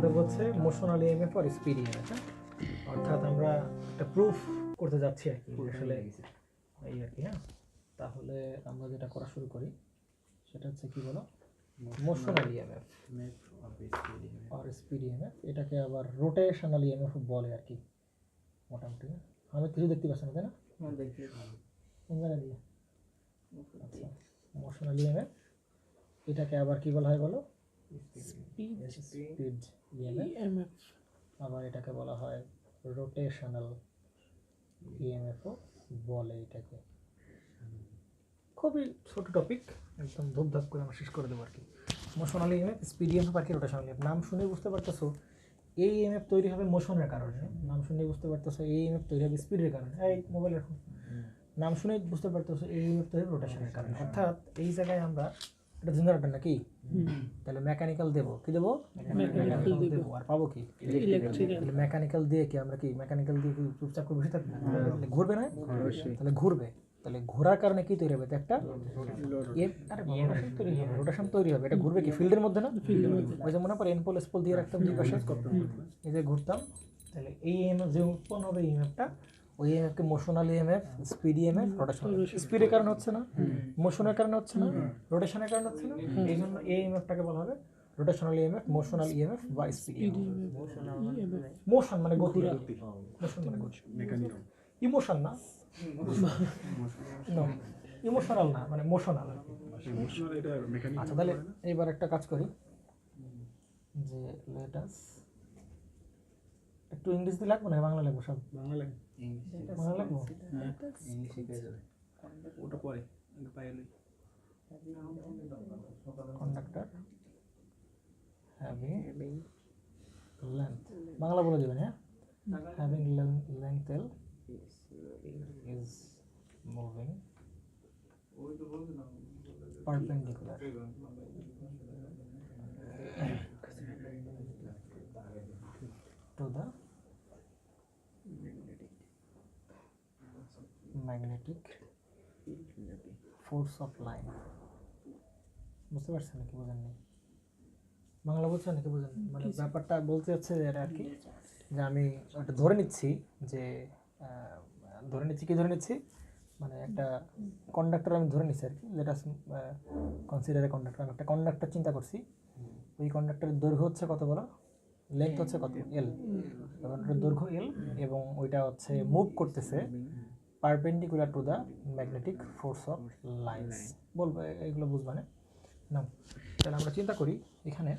দেবো হচ্ছে motional EMF আর speed EMF. অর্থাৎ আমরা একটা প্রুফ করতে যাচ্ছি আর কি, আসলে এই আর কি। হ্যাঁ, তাহলে আমরা যেটা করা শুরু করি সেটা হচ্ছে কি বলো, মোশনাল ইএমএফ আর স্পিড ইএমএফ। এটাকে আবার রোটেশনাল ইএমএফ বলে আর কি মোটামুটি। আমি কিছু দেখতে পাচ্ছি না, তাই না? কোন জায়গা দিয়ে? আচ্ছা, মোশনাল ইএমএফ এটাকে আবার কি বলা হয় বলো? Speed EMF. আবার এটাকে বলা হয় রোটেশনাল ইএমএফও বলে এটাকে। খুবই ছোট টপিক, একদম ধূপধাপ করে আমরা শেষ করে দেবো আর কি। মোশনাল ইএমএফ, স্পিড ইএমএফ আর কি রোটেশনাল ইএমএফ। নাম শুনে বুঝতে পারতেছো এই ইএমএফ তৈরি হবে মোশনের কারণে, নাম শুনে বুঝতে পারতেছো এই ইএমএফ তৈরি হবে স্পিডের কারণে। এই মোবাইল রাখো। নাম শুনে বুঝতে পারতেছো এই ইএমএফ তৈরি হবে রোটেশনের কারণে। অর্থাৎ এই জায়গায় আমরা এটা জেনারেটর নাকি, তাহলে মেকানিক্যাল দেবো, কি দেবো? মেকানিক্যাল দেবো। আর পাবো কি? ইলেকট্রিক্যাল। মেকানিক্যাল দিয়ে কি আমরা কি মেকানিক্যাল দিয়ে কি চুপচাপ করে বসে থাকবো? ঘুরবে না? তাহলে ঘুরবে। তাহলে ঘোরার কারণে কি তৈরি হবে? একটা রোটেশন তৈরি হবে। এটা ঘুরবে কি ফিল্ডের মধ্যে না? ওই যে মনে পড়ে এনপোল এসপোল দিয়ে রাখতাম দুই পাশে, এই যে ঘুরতাম। তাহলে এই ইএমএফ যে উৎপন্ন হবে ইএমএফটা, ওই ইএমএফকে motional EMF, speed EMF, rotational. স্পিডের কারণে হচ্ছে না, মোশনের কারণে হচ্ছে না, রোটেশনের কারণে হচ্ছে না, এই জন্য এই ইএমএফটাকে বলা হবে রোটেশনাল ইএমএফ, মোশনাল ইএমএফ বা স্পিড ইএমএফ। মোশন মানে গতি, মোশন মানে গতি, ইমোশন না, ইমোশনাল না, মানে মোশনাল। আচ্ছা, তাহলে এইবার একটা কাজ করি যে লেটাস একটু ইংরেজিতে লাগবো না বাংলা লাগবো? সব বাংলা লাগবে, বাংলা লাগবো। ওটা পরে কন্ডাক্টর হ্যাভিং লেন্থ, বাংলা বলে দেবেন। হ্যাঁ, having length L is moving perpendicular to the magnetic force of line। বুঝতে পারছেন নাকি বোঝেন নি? বাংলা বুঝছেন নাকি বোঝেন? মানে ব্যাপারটা বলতে হচ্ছে এটা আর কি, যে আমি ওটা ধরে নিচ্ছি যে ধরে নিচ্ছি কি ধরে নিচ্ছি মানে একটা কন্ডাক্টর আমি ধরে নিচ্ছি আর কি। Let us consider a conductor. আমি একটা কন্ডাক্টর চিন্তা করছি। ওই কন্ডাক্টরের দৈর্ঘ্য হচ্ছে কত বলো? লেন্থ হচ্ছে কত? এল। কন্ডাক্টরের দৈর্ঘ্য এল এবং ওইটা হচ্ছে মুভ করতেছে perpendicular to the magnetic force of lines. বলবো এগুলো বুঝবা না? না, তাহলে আমরা চিন্তা করি এখানে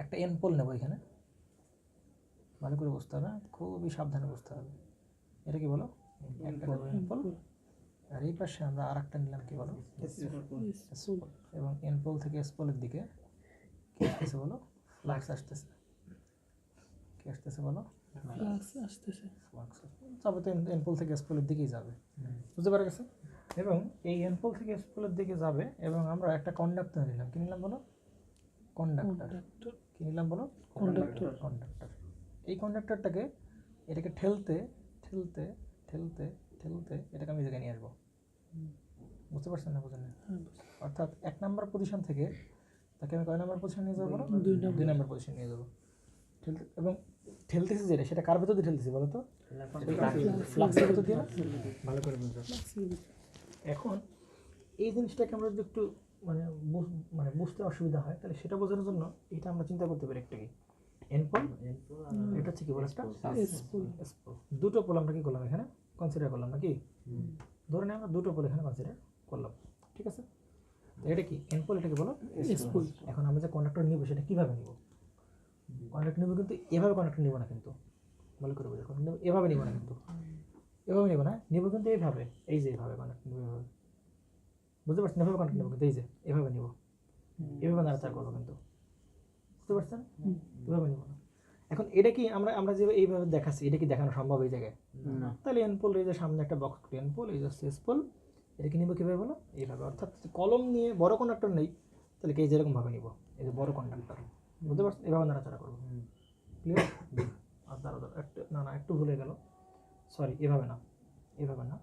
একটা এন পোল নেব। এখানে ভালো করে বুঝতে হবে, খুবই সাবধানে বুঝতে হবে। এটা কি বলো? একটা এন পোল। আর এই পাশে আমরা আর একটা নিলাম, কি বলো? এবং এন পোল থেকে এস পোলের দিকে কি আসতেছে বলো? ফ্লাক্স আসতেছে। কি আসতেছে বলো? ফ্লাক্স আসতেছে। যাবে তো এন পোল থেকে এস পোলের দিকেই যাবে, বুঝতে পারা গেছে? এবং এই এন পোল থেকে এস পোলের দিকে যাবে এবং আমরা একটা কন্ডাক্টর নিলাম। কি নিলাম বলো? কন্ডাক্টর। কি নিলাম বলো? কন্ডাক্টর। কন্ডাক্টর। এই কন্ডাক্টরটাকে এটাকে ঠেলতে ঠেলতে ঠেলতে ঠেলতে এটাকে আমি জায়গায় নিয়ে আসবো। বুঝতে পারছেন না? বুঝেন না? অর্থাৎ 1 নাম্বার পজিশন থেকে তাকে আমি কয় নাম্বার পজিশন নিয়ে যাবো বলো? 2 নাম্বার পজিশন নিয়ে যাবো। ঠেলতে এবং ঠেলতেছি যেটা, সেটা কার ভেতর দিয়ে ঠেলতেছি বলো তো? ফ্লাক্সের ভেতর দিয়ে না? ভালো করে বুঝো। এখন এই জিনিসটাকে আমরা যদি একটু মানে বুঝতে অসুবিধা হয়, তাহলে সেটা বোঝানোর জন্য এটা আমরা চিন্তা করতে পারি একটা কি এন পোল, এটা হচ্ছে কি বলে একটা এস পোল। দুটো পোল আমরা কি করলাম এখানে কনসিডার করলাম নাকি? ধরে নিয়ে আমরা দুটো পোল এখানে কনসিডার করলাম, ঠিক আছে? এটা কি এন পোল, এটাকে বলো এস পোল। এখন আমরা যে কন্ডাক্টর নিব সেটা কিভাবে নিব? কন্ডাক্টর নিব কিন্তু এভাবে কন্ডাক্টর নিব না, কিন্তু ভালো করে বুঝো। এভাবে নিব না, কিন্তু এভাবে নিব না, নিব কিন্তু এইভাবে, এই যে এইভাবে কন্ডাক্টর নিব, এভাবে। বুঝতে পারছেন? এভাবে কন্ডাক্টর নেব কিন্তু এই যে এভাবে নিব, এভাবে নাড়াচাড়া করবো, কিন্তু বুঝতে পারছেন? এভাবে নিব না। এখন এটা কি আমরা যে এইভাবে দেখাচ্ছি, এটা কি দেখানো সম্ভব এই জায়গায়? তাহলে এন পোল, এই যে সামনে একটা বক্স, এন পোল, এই যে এস পোল, এটাকে নিব কিভাবে বলো? এইভাবে। অর্থাৎ কলম নিয়ে বড় কন্ডাক্টর নেই, তাহলে কি যেরকম ভাবে নিব, এই যে বড় কন্ডাক্টর, বুঝতে পারছেন? এভাবে নাড়াচাড়া করবো, ক্লিয়ার? আর দাঁড়া একটু, না একটু ভুলে গেল, সরি, এভাবে না, এভাবে না,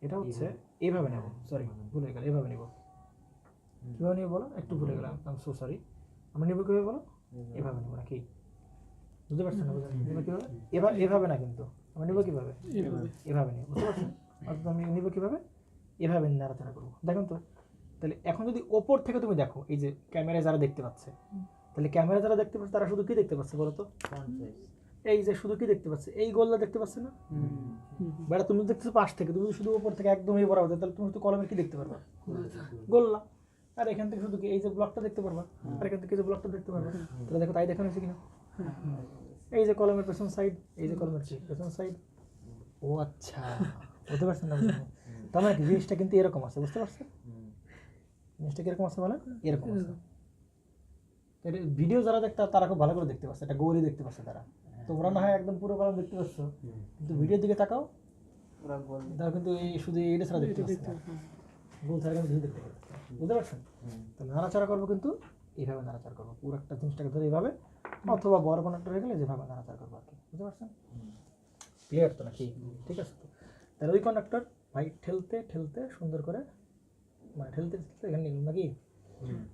এটা হচ্ছে এইভাবে নেব, সরি ভুলে গেল, এভাবে নিব। কীভাবে নিব বলো? একটু ভুলে গেলাম, আই এম সো সরি। আমরা নিব কীভাবে বলো? এভাবে নেবো নাকি? বুঝতে পারছেন না? নিব কিভাবে? এভাবে না, কিন্তু আমরা নিব কিভাবে? এভাবে নিব। বুঝতে পারছেন? অর্থাৎ আমি নিব কিভাবে? এভাবে নাড়াচাড়া করবো। দেখুন তো, তাহলে এখন যদি ওপর থেকে তুমি দেখো, এই যে ক্যামেরায় যারা দেখতে পাচ্ছে, তাহলে ক্যামেরা যারা দেখতে পাচ্ছে তারা শুধু কি দেখতে পাচ্ছে বলো তো? এই যে শুধু কি দেখতে পাচ্ছে? এই গোলটা দেখতে পাচ্ছে না? বেটা তুমি দেখতেছো পাশ থেকে, তুমি শুধু উপর থেকে একদম এই বরাবর, তাহলে তুমি তো কলমের কি দেখতে পারবা? গোল্লা। আর এখান থেকে শুধু কি এই যে ব্লকটা দেখতে পারবা, আর এখান থেকে এই যে ব্লকটা দেখতে পারবা। তাহলে দেখো, তাই দেখানো হয়েছে কিনা? এই যে কলমের পেছন সাইড, এই যে কলমের পেছন সাইড। ও আচ্ছা, বুঝতে পারছেন না? তার মানে জিনিসটা কিন্তু এরকম আছে, বুঝতে পারছেন? জিনিসটা কিরকম আছে বলেন? এরকম আছে। ভিডিও যারা দেখতে তারা খুব ভালো করে দেখতে পাচ্ছে, এটা গোলই দেখতে পাচ্ছে তারা। তোমরা না হয় একদম পুরো কলম দেখতে পাচ্ছ, কিন্তু ভিডিওর দিকে তাকাও, তারা কিন্তু এই শুধু এটা ছাড়া দেখতে পাচ্ছে না, গোল ছাড়া কিন্তু দেখতে পাচ্ছে। বুঝতে পারছেন? তো নাড়াচাড়া করবো কিন্তু এইভাবে নাড়াচাড়া করবো, পুরো একটা জিনিসটাকে ধরে এইভাবে, অথবা বড় কোনো একটা হয়ে গেলে যেভাবে নাড়াচাড়া করবো আর কি। বুঝতে পারছেন? ক্লিয়ার তো নাকি? ঠিক আছে। তো তাহলে ওই কন্ডাক্টর ভাই ঠেলতে ঠেলতে সুন্দর করে, মানে ঠেলতে ঠেলতে এখানে নিলাম নাকি?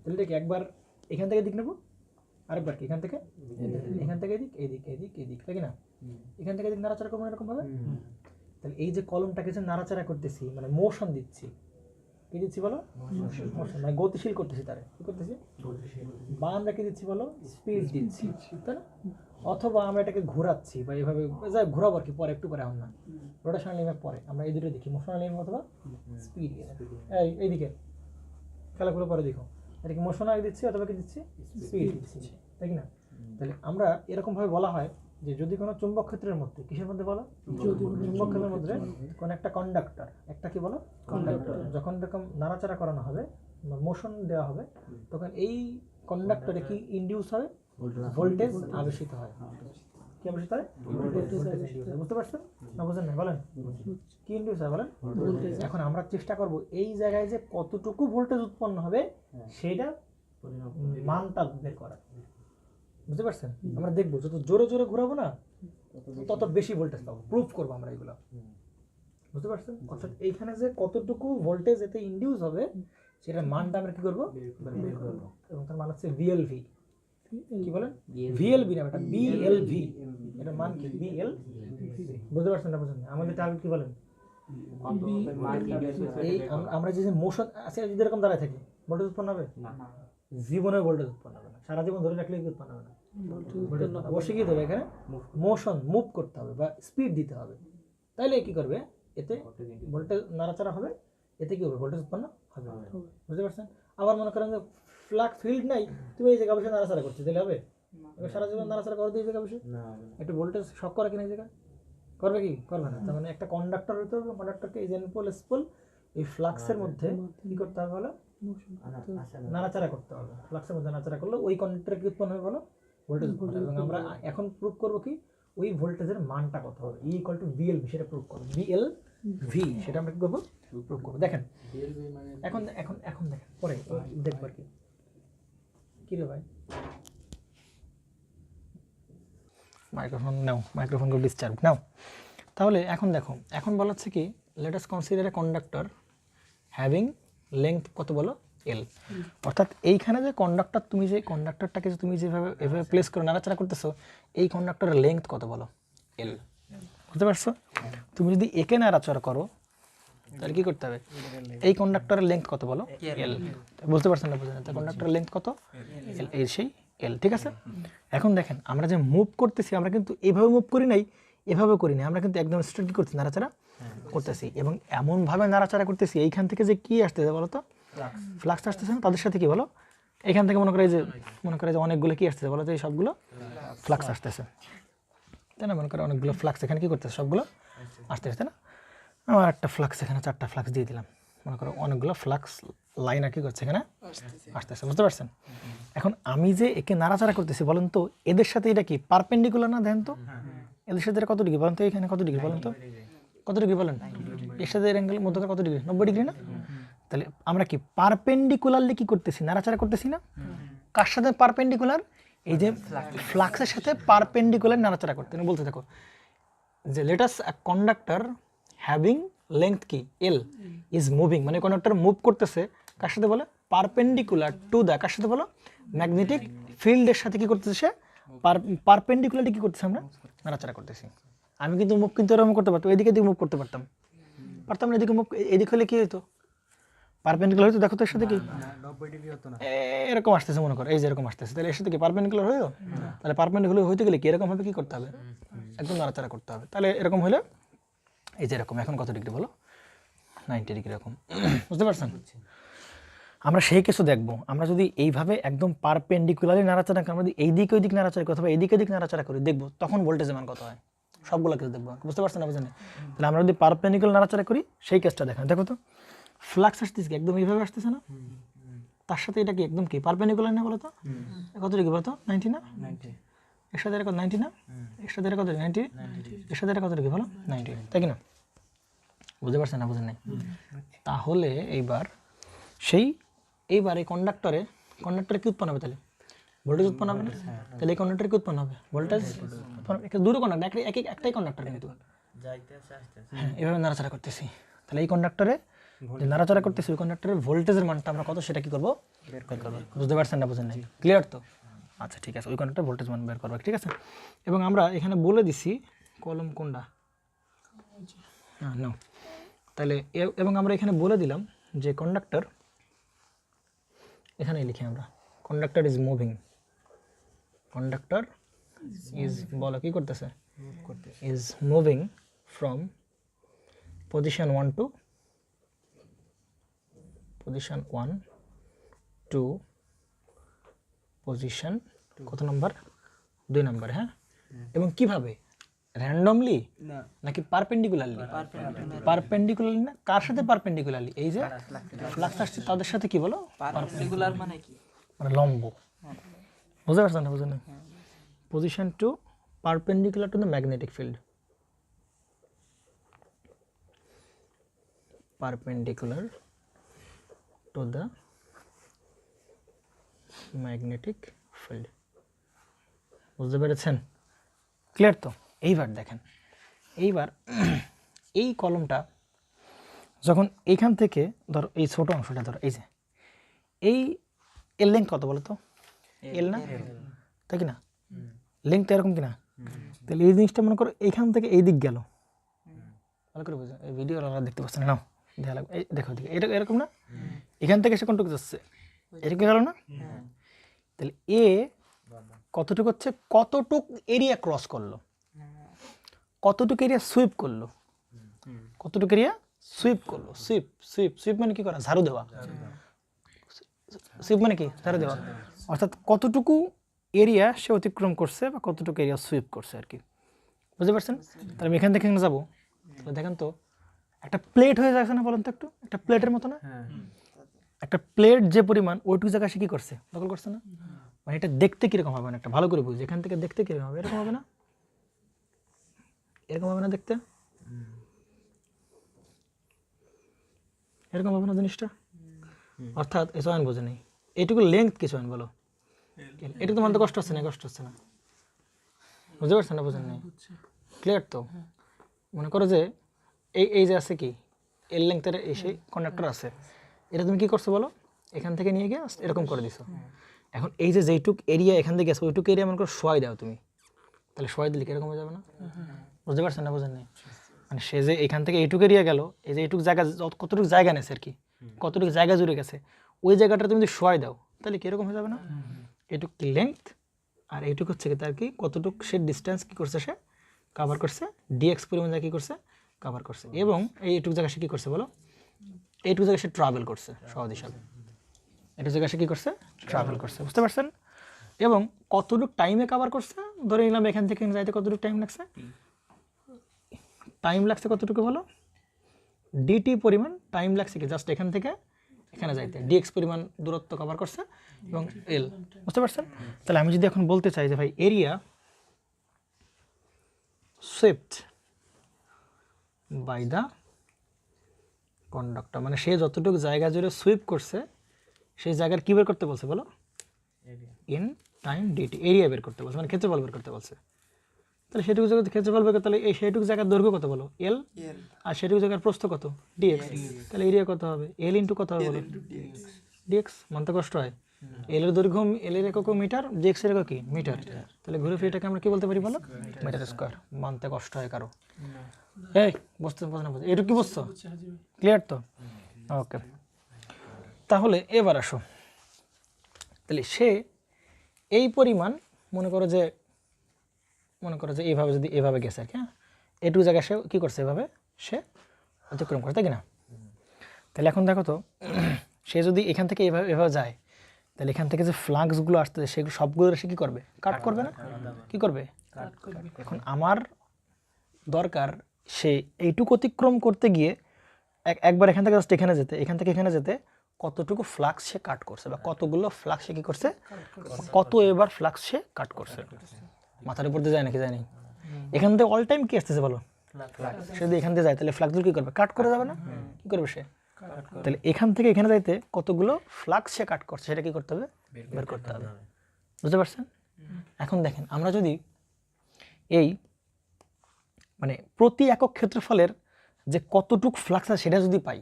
তাহলে কি একবার এখান থেকে দিক নেবো, আরেকবার কি এখান থেকে এদিক, এদিক এদিক এদিক, তাই না? এখান থেকে এদিক নাড়াচাড়া করবো এরকম ভাবে। তাহলে এই যে কলমটাকে যে নাড়াচাড়া করতেছি, মানে মোশন দিচ্ছি, কি দিচ্ছি বলো? মোশন, মানে গতিশীল করতেছি। তারে কি করতেছি? বা আমরা কি দিচ্ছি বলো? স্পিড দিচ্ছি, তাই না? অথবা আমরা এটাকে ঘোরাচ্ছি, বা এইভাবে যাই ঘোরাবো আর কি, পরে একটু পরে, এখন না, রোটেশনাল লিমিট পরে আমরা এই দুটো দেখি, মোশনাল লিমিট অথবা স্পিড। এইদিকে খেলাগুলো পরে দেখো, এটা কি মোশন আগে দিচ্ছি অথবা কি দিচ্ছি? স্পিড দিচ্ছি, তাই না? তাহলে আমরা এরকমভাবে বলা হয় যে যদি কোনো চুম্বক ক্ষেত্রের মধ্যে, কিসের মধ্যে বলো? চুম্বক ক্ষেত্রের মধ্যে কোনো একটা কন্ডাক্টর, একটা কি বলো? কন্ডাক্টর, যখন এরকম নাড়াচাড়া করানো হবে, মোশন দেওয়া হবে, তখন এই কন্ডাক্টরে কি ইনডিউস হয়? ভোল্টেজ আবেশিত হয়। কি আবেশিত হয়? বুঝতে পারছেন না? বুঝেন না? বলেন কি ইনডিউস হয় বলেন? এখন আমরা চেষ্টা করব এই জায়গায় যে কতটুকু ভোল্টেজ উৎপন্ন হবে সেটা মানটা বের করা। বুঝতে পারছেন? আমরা দেখবো যত জোরে জোরে ঘোরাবো না, তত বেশি ভোল্টেজ পাবো, প্রুফ করবো আমরা এগুলো। বুঝতে পারছেন? অর্থাৎ এইখানে যে কতটুকু ভোল্টেজ এতে ইনডিউস হবে সেটার মানটা আমরা কি করবো? বের করবো। এবং তার মান হচ্ছে ভিএলভি। কি বলেন? ভিএলভি না, এটা বিএলভি। এটা মান কি? বিএলভি। বুঝতে পারছেন না? বুঝেন না? আমাদের টার্গেট কি বলেন? এই আমরা যে মোশন আছে, যদি এরকম দাঁড়ায় থাকি, ভোল্টেজ উৎপন্ন হবে না? জীবনে ভোল্টেজ উৎপন্ন হবে না। সারা জীবন ধরে রাখলে কি উৎপন্ন হবে না? অবশ্যই কি হবে, এখানে মোশন, মুভ করতে হবে বা স্পিড দিতে হবে। তাইলে কি করবে? এতে ভোল্টেজ নাড়াচাড়া হবে, এতে কি হবে? ভোল্টেজ উৎপন্ন হবে। বুঝতে পারছেন? আবার মনে করেন যে ফ্লাক্স ফিল্ড নাই, তুমি এই জায়গা বসে নাড়াচাড়া করছো, তাহলে হবে? সারা জীবন নাড়াচাড়া করে দিয়ে জায়গা বসে একটু ভোল্টেজ শক করা কিনা জায়গা করবে কি? করবে না। তার মানে একটা কন্ডাক্টর হতে হবে, কন্ডাক্টরকে এই এনপোল স্পোল এই ফ্লাক্সের মধ্যে কি করতে হবে বলো? নাড়াচাড়া করতে হবে। ফ্লাক্সের মধ্যে নাড়াচাড়া করলে ওই কন্ডাক্টরে কি উৎপন্ন হবে বলো? ভোল্টেজ উৎপন্ন হবে। এবং আমরা এখন প্রুভ করবো কি ওই ভোল্টেজের মানটা কত হবে, ই ইকুয়াল টু বিএলভি, সেটা প্রুভ করবো। বিএলভি সেটা আমরা কি করবো? প্রুভ করবো। দেখেন এখন এখন এখন দেখেন, পরে দেখবো আর কি। কি রে ভাই, মাইক্রোফোন নাও, মাইক্রোফোনকে ডিসচার্জ নাও। তাহলে এখন দেখো, এখন বলা হচ্ছে কি, let us consider a conductor having length কত বলো? এল। অর্থাৎ এইখানে যে কন্ডাক্টর, তুমি যে কন্ডাক্টরটাকে তুমি যেভাবে এভাবে প্লেস করে নাড়াচাড়া করতেছো, এই কন্ডাক্টরের লেংথ কত বলো? এল। বুঝতে পারছো? তুমি যদি একে নাড়াচাড়া করো তাহলে কি করতে হবে? এই কন্ডাক্টরের লেংথ কত বলো? এল। বুঝতে পারছেন না? বুঝলেন? কন্ডাক্টরের লেংথ কত? এল। এই সেই এল। ঠিক আছে? এখন দেখেন আমরা যে মুভ করতেছি, আমরা কিন্তু এইভাবে মুভ করি নাই, এভাবে করি নাই, আমরা কিন্তু একদম স্ট্রেট কি করছি? নাড়াচাড়া করতেছি। এবং এমনভাবে নাড়াচাড়া করতেছি, এইখান থেকে যে কি আসতেছে বলো তো? ফ্লাক্স আসতেছে না? তাদের সাথে কি বলো? এখান থেকে মনে করে যে অনেকগুলো কি আসতেছে বলো? যে সবগুলো ফ্লাক্স আসতেছে, তাই না? মনে করে অনেকগুলো ফ্লাক্স এখানে কি করতেছে? সবগুলো আসতেছে, তাই না? আমার একটা ফ্লাক্স এখানে 4টা ফ্লাক্স দিয়ে দিলাম, মনে করো অনেকগুলো ফ্লাক্স লাইন আর কি করছে এখানে আসতেছে। বুঝতে পারছেন? এখন আমি যে একে নাড়াচাড়া করতেছি, বলেন তো এদের সাথে এটা কি পারপেন্ডিকুলার না? দেন তো এদের সাথে কত ডিগ্রি বলেন তো? এখানে কত ডিগ্রি বলেন তো? কত ডিগ্রি বলেন? এর সাথে এর অ্যাঙ্গেল মধ্যকার কত ডিগ্রি? 90 ডিগ্রি না? তাহলে আমরা কি পারপেন্ডিকুলারলি কি করতেছি? নাড়াচাড়া করতেছি না? কার সাথে পারপেন্ডিকুলার? এই যে ফ্লাক্সের সাথে পারপেন্ডিকুলার নাড়াচাড়া করতে। বলতে থাকো যে লেট আস আ কন্ডাক্টর হ্যাভিং লেংথ কি? এল ইজ মুভিং, মানে কন্ডাক্টর মুভ করতেছে কার সাথে বলে? পারপেন্ডিকুলার টু দ্য, কার সাথে বলো? ম্যাগনেটিক ফিল্ডের সাথে কি করতেছে সে পারপেন্ডিকুলারলি কি করতেছে আমরা নাড়াচাড়া করতেছি। আমি কিন্তু মুভ কিন্তু এরকম করতে পারতাম, এদিকে মুভ করতে পারতাম না, এদিকে মুভ, এদিকে হলে কি হতো পারপেন্ডিকুলার হতো। দেখো তো এর সাথে কি এরকম আসতেছে মনে করো, এই যে এরকম আসতেছে, তাহলে এর সাথে কি পারপেন্ডিকুলার হইতো? তাহলে পারপেন্ডিকুলার হইতে গেলে কি এরকম হবে, কি করতে হবে, একদম নাড়াচাড়া করতে হবে। তাহলে এরকম হলে এই যে এরকম, এখন কত ডিগ্রি বলো, 90 ডিগ্রি এরকম, বুঝতে পারছেন? আমরা সেই কেসও দেখবো, আমরা যদি এইভাবে একদম পারপেন্ডিকুলারলি নাড়াচাড়া করি, আমরা যদি এইদিকে ওইদিক নাড়াচাড়া করি অথবা এইদিকে ওইদিক নাড়াচাড়া করি, দেখবো তখন ভোল্টেজের মান কত হয়, সবগুলো কেস দেখবো, বুঝতে পারছেন না? বুঝেন? তাহলে আমরা যদি পারপেন্ডিকুলার নাড়াচাড়া করি সেই কেসটা দেখেন, দেখো তো ফ্লাক্স আসতেছে কি একদম এইভাবে আসতেছে না, তার সাথে এটা কি একদম কি পারপেন্ডিকুলার না বলো তো? কত ডিগ্রি বলো তো? 90 না? এর সাথে কত 90 না? এর সাথে কত 90? এর সাথে কত ডিগ্রি বলো? 90, তাই কি না? বুঝতে পারছেন না? বুঝেন নাই? তাহলে এইবার এইবার এই কন্ডাক্টরে কি উৎপন্ন হবে? তাহলে ভোল্টেজ উৎপন্ন হবে না? তাহলে এই কন্ডাক্টরে কি উৎপন্ন হবে? ভোল্টেজ। দুটো কন্ডাক্টর, একটাই কন্ডাক্টর কিন্তু এভাবে নাড়াচাড়া করতেছি। তাহলে এই কন্ডাক্টরে যে নাড়াচাড়া করতেছি ওই কন্ডাক্টরের ভোল্টেজের মানটা আমরা কত সেটা কি করবো? বের করবো। বুঝতে পারছেন না? বুঝেন নাই? ক্লিয়ার তো? আচ্ছা ঠিক আছে, ওই কন্ডাক্টর ভোল্টেজ মান বের করবো, ঠিক আছে? এবং আমরা এখানে বলে দিছি কলম কোনটা, হ্যাঁ নাও। তাহলে এবং আমরা এখানে বলে দিলাম যে কন্ডাক্টর, এখানে লিখি আমরা conductor is moving, conductor is বলো কি করতেছে, is moving from position 1 to position 1 to position কত নাম্বার? 2 নাম্বার, হ্যাঁ। এবং কিভাবে, র্যান্ডমলি নাকি পারপেন্ডিকুলারলি? পারপেন্ডিকুলারলি না, কার সাথে পারপেন্ডিকুলারলি? এই যে ফ্লাক্স আসছে তাদের সাথে কি বলো? পারপেন্ডিকুলার মানে কি? মানে লম্ব। বুঝতে পারছেন না? বুঝলেন? Position to perpendicular to the magnetic field, perpendicular to the magnetic field. বুঝতে পেরেছেন? ক্লিয়ার তো? এইবার দেখেন, এইবার এই কলমটা যখন এইখান থেকে ধরো এই ছোট অংশটা ধরো, এই যে এই এর লেন্থ কত বলো তো? এল না, তাই কি না? লেন্থ এরকম কিনা? তাহলে এই জিনিসটা মনে করো এইখান থেকে এই দিক গেল, ভালো করে বুঝো, এই ভিডিও দেখতে পাচ্ছেন না, দেখা লাগবে, এই দেখো দিকে এটা এরকম না, এখান থেকে সে কোনটুকু যাচ্ছে, এরকম গেল না? তাহলে এ কতটুকু হচ্ছে, কতটুক এরিয়া ক্রস করলো, কতটুকু এরিয়া সুইপ করলো, কতটুকু এরিয়া সুইপ করলো। সুইপ সুইপ সুইপ মানে কি করা? ঝাড়ু দেওয়া। সুইপ মানে কি? ঝাড়ু দেওয়া। অর্থাৎ কতটুকু এরিয়া সে অতিক্রম করছে বা কতটুকু এরিয়া সুইপ করছে আর কি, বুঝতে পারছেন? তাহলে আমি এখান থেকে এখানে যাবো, তাহলে দেখেন তো একটা প্লেট হয়ে যাচ্ছে না, বলেন তো একটু, একটা প্লেটের মতো না? একটা প্লেট যে পরিমাণ ওইটুকু জায়গা সে কি করছে, দখল করছে না? মানে এটা দেখতে কিরকম হবে না, একটা ভালো করে বুঝি, এখান থেকে দেখতে কিরকম হবে, এরকম হবে না? এরকম হবে না দেখতে? এরকম হবে না জিনিসটা? অর্থাৎ এই চয়ন বোঝে নেই, এইটুকু লেন্থ কি চয়ন বলো? এটা তোমার তো কষ্ট হচ্ছে না? কষ্ট হচ্ছে না? বুঝতে পারছেন না? বোঝেন নেই? ক্লিয়ার তো? মনে করো যে এই যে আছে কি এর লেন্থের এই সেই কন্ডাক্টর আছে, এটা তুমি কি করছো বলো? এখান থেকে নিয়ে গিয়ে এরকম করে দিছো। এখন এই যে যেইটুক এরিয়া এখান থেকে গেছে ওইটুকু এরিয়া মনে করো শোয়াই দাও তুমি, তাহলে শোয়াই দিলে কিরকম হয়ে যাবে না? বুঝতে পারছেন না? বোঝেন নেই? মানে সে যে এখান থেকে এইটুকু এরিয়া গেল, এই যে এইটুকু জায়গা, কতটুকু জায়গা নেছে আর কি, কতটুকু জায়গা জুড়ে গেছে, ওই জায়গাটা তুমি যদি শোয়াই দাও তাহলে কীরকম হয়ে যাবে না? এইটুকু লেন্থ আর এইটুকু হচ্ছে কি তার কি কতটুকু সে ডিস্টেন্স কী করছে, সে কাভার করছে, ডিএক্স পরিমাণ জায়গা কী করছে, কাভার করছে। এবং এইটুকু জায়গা সে কী করছে বলো? এইটুকু জায়গায় সে ট্রাভেল করছে সহজ হিসাবে, এইটুকু জায়গায় সে কী করছে, ট্রাভেল করছে। বুঝতে পারছেন? এবং কতটুকু টাইমে কাভার করছে, ধরে নিলাম এখান থেকে যাইতে কতটুকু টাইম লাগছে, টাইম লাগছে কতটুকু বলো? ডিটি পরিমাণ টাইম লাগছে কি জাস্ট এখান থেকে এখানে যাইতে, ডিএক্স পরিমাণ দূরত্ব কভার করছে এবং এল। বুঝতে পারছেন? তাহলে আমি যদি এখন বলতে চাই যে ভাই এরিয়া সুইপড বাই দ্য কন্ডাক্টর, মানে সে যতটুকু জায়গা জুড়ে সুইপ করছে সেই জায়গার কী বের করতে বলছে বলো? ইন টাইম ডিটি, এরিয়া বের করতে বলছে, মানে ক্ষেত্রফল বের করতে বলছে। তাহলে সেটুকু জায়গায় ক্ষেত্রফল বের করতে, তাহলে এই সেইটুকু জায়গার দৈর্ঘ্য কত বলো? এল, আর সেটুকু জায়গার প্রস্থ কত? ডিএক্স। তাহলে এরিয়া কত হবে? এল ইন্টু কত হবে বলো? ডিএক্স মানতে কষ্ট হয়। এল এর দৈর্ঘ্য এল এর একক মিটার, ডিএক্স এর একক কি মিটার, তাহলে ঘুরে ফিরে এটাকে আমরা কি বলতে পারি বলো, মিটার স্কয়ার। মানতে কষ্ট হয় কারো? এই বুঝতে না বুঝতে এটুকু কি বুঝছো? ক্লিয়ার তো? ওকে, তাহলে এবার আসো, তাহলে সে এই পরিমাণ মনে করো যে এইভাবে যদি এভাবে গেছে আর কি, হ্যাঁ এটুকু জায়গায় সে কী করছে, এভাবে সে অতিক্রম করে, তাই কি না? তাহলে এখন দেখো তো, সে যদি এখান থেকে এভাবে যায়, তাহলে এখান থেকে যে ফ্লাক্সগুলো আসতেছে সেগুলো সবগুলো সে কী করবে, কাট করবে না? কী করবে? এখন আমার দরকার সে এইটুকু অতিক্রম করতে গিয়ে একবার এখান থেকে জাস্ট এখানে যেতে, এখান থেকে এখানে যেতে কতটুকু ফ্লাক্স সে কাট করছে, বা কতগুলো ফ্লাক্স সে কী করছে, কত এবার ফ্লাক্স সে কাট করছে। মাথার উপর দিয়ে যায় নাকি যায় নাই? এখান থেকে অল টাইম কি আসতেছে বলো, সে যদি এখান থেকে যায় তাহলে ফ্লাক্সগুলো কী করবে, কাট করে যাবে না? কী করবে সে? তাহলে এখান থেকে এখানে যাইতে কতগুলো ফ্লাক্স সে কাট করছে সেটা কী করতে হবে, বের করতে হবে। বুঝতে পারছেন? এখন দেখেন, আমরা যদি এই মানে প্রতি একক ক্ষেত্রফলের যে কতটুক ফ্লাক্স আছে সেটা যদি পাই,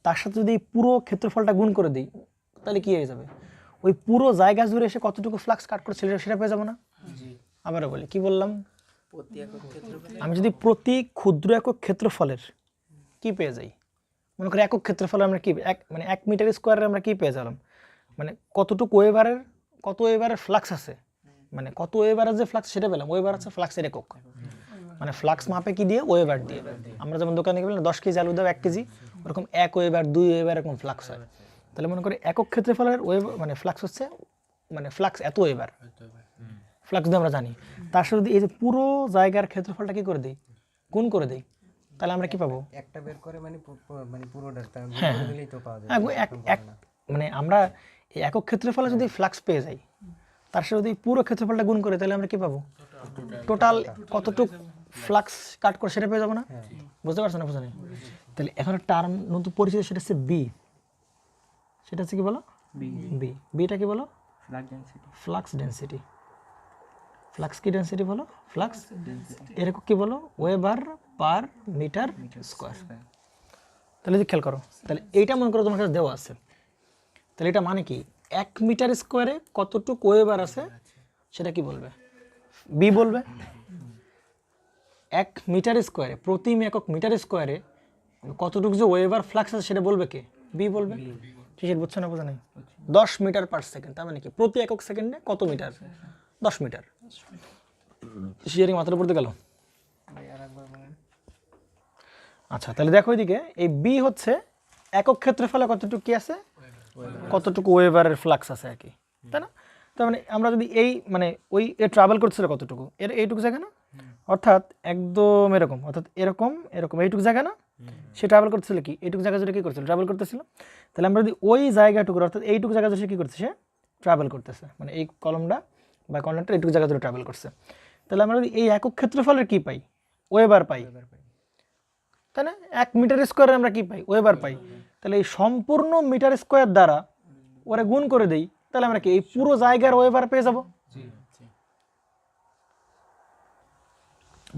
তার সাথে যদি পুরো ক্ষেত্রফলটা গুণ করে দিই, তাহলে কি হয়ে যাবে, ওই পুরো জায়গা জুড়ে এসে কতটুকু ফ্লাক্স কাট করছে সেটা পেয়ে যাবো না? আবারও বলি, কি বললাম, আমি যদি প্রতি ক্ষুদ্র একক ক্ষেত্রফলের কি পেয়ে যাই, মনে করি একক ক্ষেত্রফলে আমরা কি মানে 1 মিটার স্কোয়ারে আমরা কি পেয়ে গেলাম, মানে কতটুকু ওয়েবারের ফ্লাক্স আছে, মানে কত ওয়েবারের যে ফ্লাক্স সেটা পেলাম। ওয়েবার আছে ফ্লাক্সের একক, মানে ফ্লাক্স মাপে কি দিয়ে, ওয়েবার দিয়ে। আমরা যেমন দোকানে গেলে 10 কেজি আলু দাও 1 কেজি, ওরকম 1 ওয়েবার 2 ওয়েবার এরকম ফ্লাক্স হয়। তাহলে মনে করি একক ক্ষেত্রফলের মানে ফ্লাক্স হচ্ছে, মানে ফ্লাক্স এত ওয়েবার ফ্লাক্স দিয়ে আমরা জানি। তার সাথে যদি এই যে পুরো জায়গার ক্ষেত্রফলটা কি করে দিই, গুণ করে দিই, তাহলে আমরা কি পাবো, একটা বের করে মানে পুরোটা গুণ দিলেই তো পাওয়া যায়। মানে আমরা এই একক ক্ষেত্রফলে যদি ফ্লাক্স পেয়ে যাই, তার সাথে যদি পুরো ক্ষেত্রফলটা গুণ করে, তাহলে আমরা কি পাবো, টোটাল কতটুক ফ্লাক্স কাট করে সেটা পেয়ে যাবো না? বুঝতে পারছো না? বুঝা নেই? তাহলে এখন টার্ম নতুন পরিচিত, সেটা হচ্ছে বি। সেটা হচ্ছে কি বলো, বি। বিটা কি বলো, ফ্লাক্স ডেনসিটি। ফ্লাক্স কি ডেনসিটি বলো, ফ্লাক্স এরকম কি বলো, ওয়েবার পার মিটার স্কোয়ার। তাহলে যদি খেয়াল করো, তাহলে এইটা মনে করো তোমার কাছে দেওয়া আছে, তাহলে এটা মানে কি, 1 মিটার স্কোয়ারে কতটুকু ওয়েবার আছে সেটা কি বলবে, বি বলবে। 1 মিটার স্কোয়ারে, প্রতি একক মিটার স্কোয়ারে কতটুকু যে ওয়েবার ফ্লাক্স আছে সেটা বলবে কে, বি বলবে। ঠিক আছে, বুঝছো না? বোঝা নেই? 10 মিটার পার সেকেন্ড, তার মানে কি প্রতি একক সেকেন্ডে কত মিটার, 10 মিটার। শিয়ারিং মাথার উপর দিয়ে গেল। আচ্ছা, তাহলে দেখো এদিকে এই বি হচ্ছে একক ক্ষেত্রফলে কতটুকু কি আছে, কতটুকু ওয়েবারের ফ্লাক্স আছে আর কি, তাই না? তার মানে আমরা যদি এই মানে ওই ট্রাভেল করছিল কতটুকু, এইটুকু জায়গা না, অর্থাৎ একদম এরকম, অর্থাৎ এরকম এরকম এইটুকু জায়গা না, সে ট্রাভেল করতেছিল কি, এইটুকু জায়গা জুড়ে কী করছিল, ট্রাভেল করতেছিল। তাহলে আমরা যদি ওই জায়গাটুকু, অর্থাৎ এইটুকু জায়গা জুড়ে সে কী করছে, সে ট্রাভেল করতেছে, মানে এই কলমটা বা কর্নারটা এইটুকু জায়গা জুড়ে ট্রাভেল করছে। তাহলে আমরা যদি এই একক ক্ষেত্রফলের কী পাই, ওয়েবার পাই, তাই না? 1 মিটার স্কোয়ারে আমরা কি পাই, ওয়েবার পাই। তাহলে এই সম্পূর্ণ মিটার স্কোয়ার দ্বারা ওরা গুণ করে দেই, তাহলে আমরা কি এই পুরো জায়গার ওয়েবার পেয়ে যাব।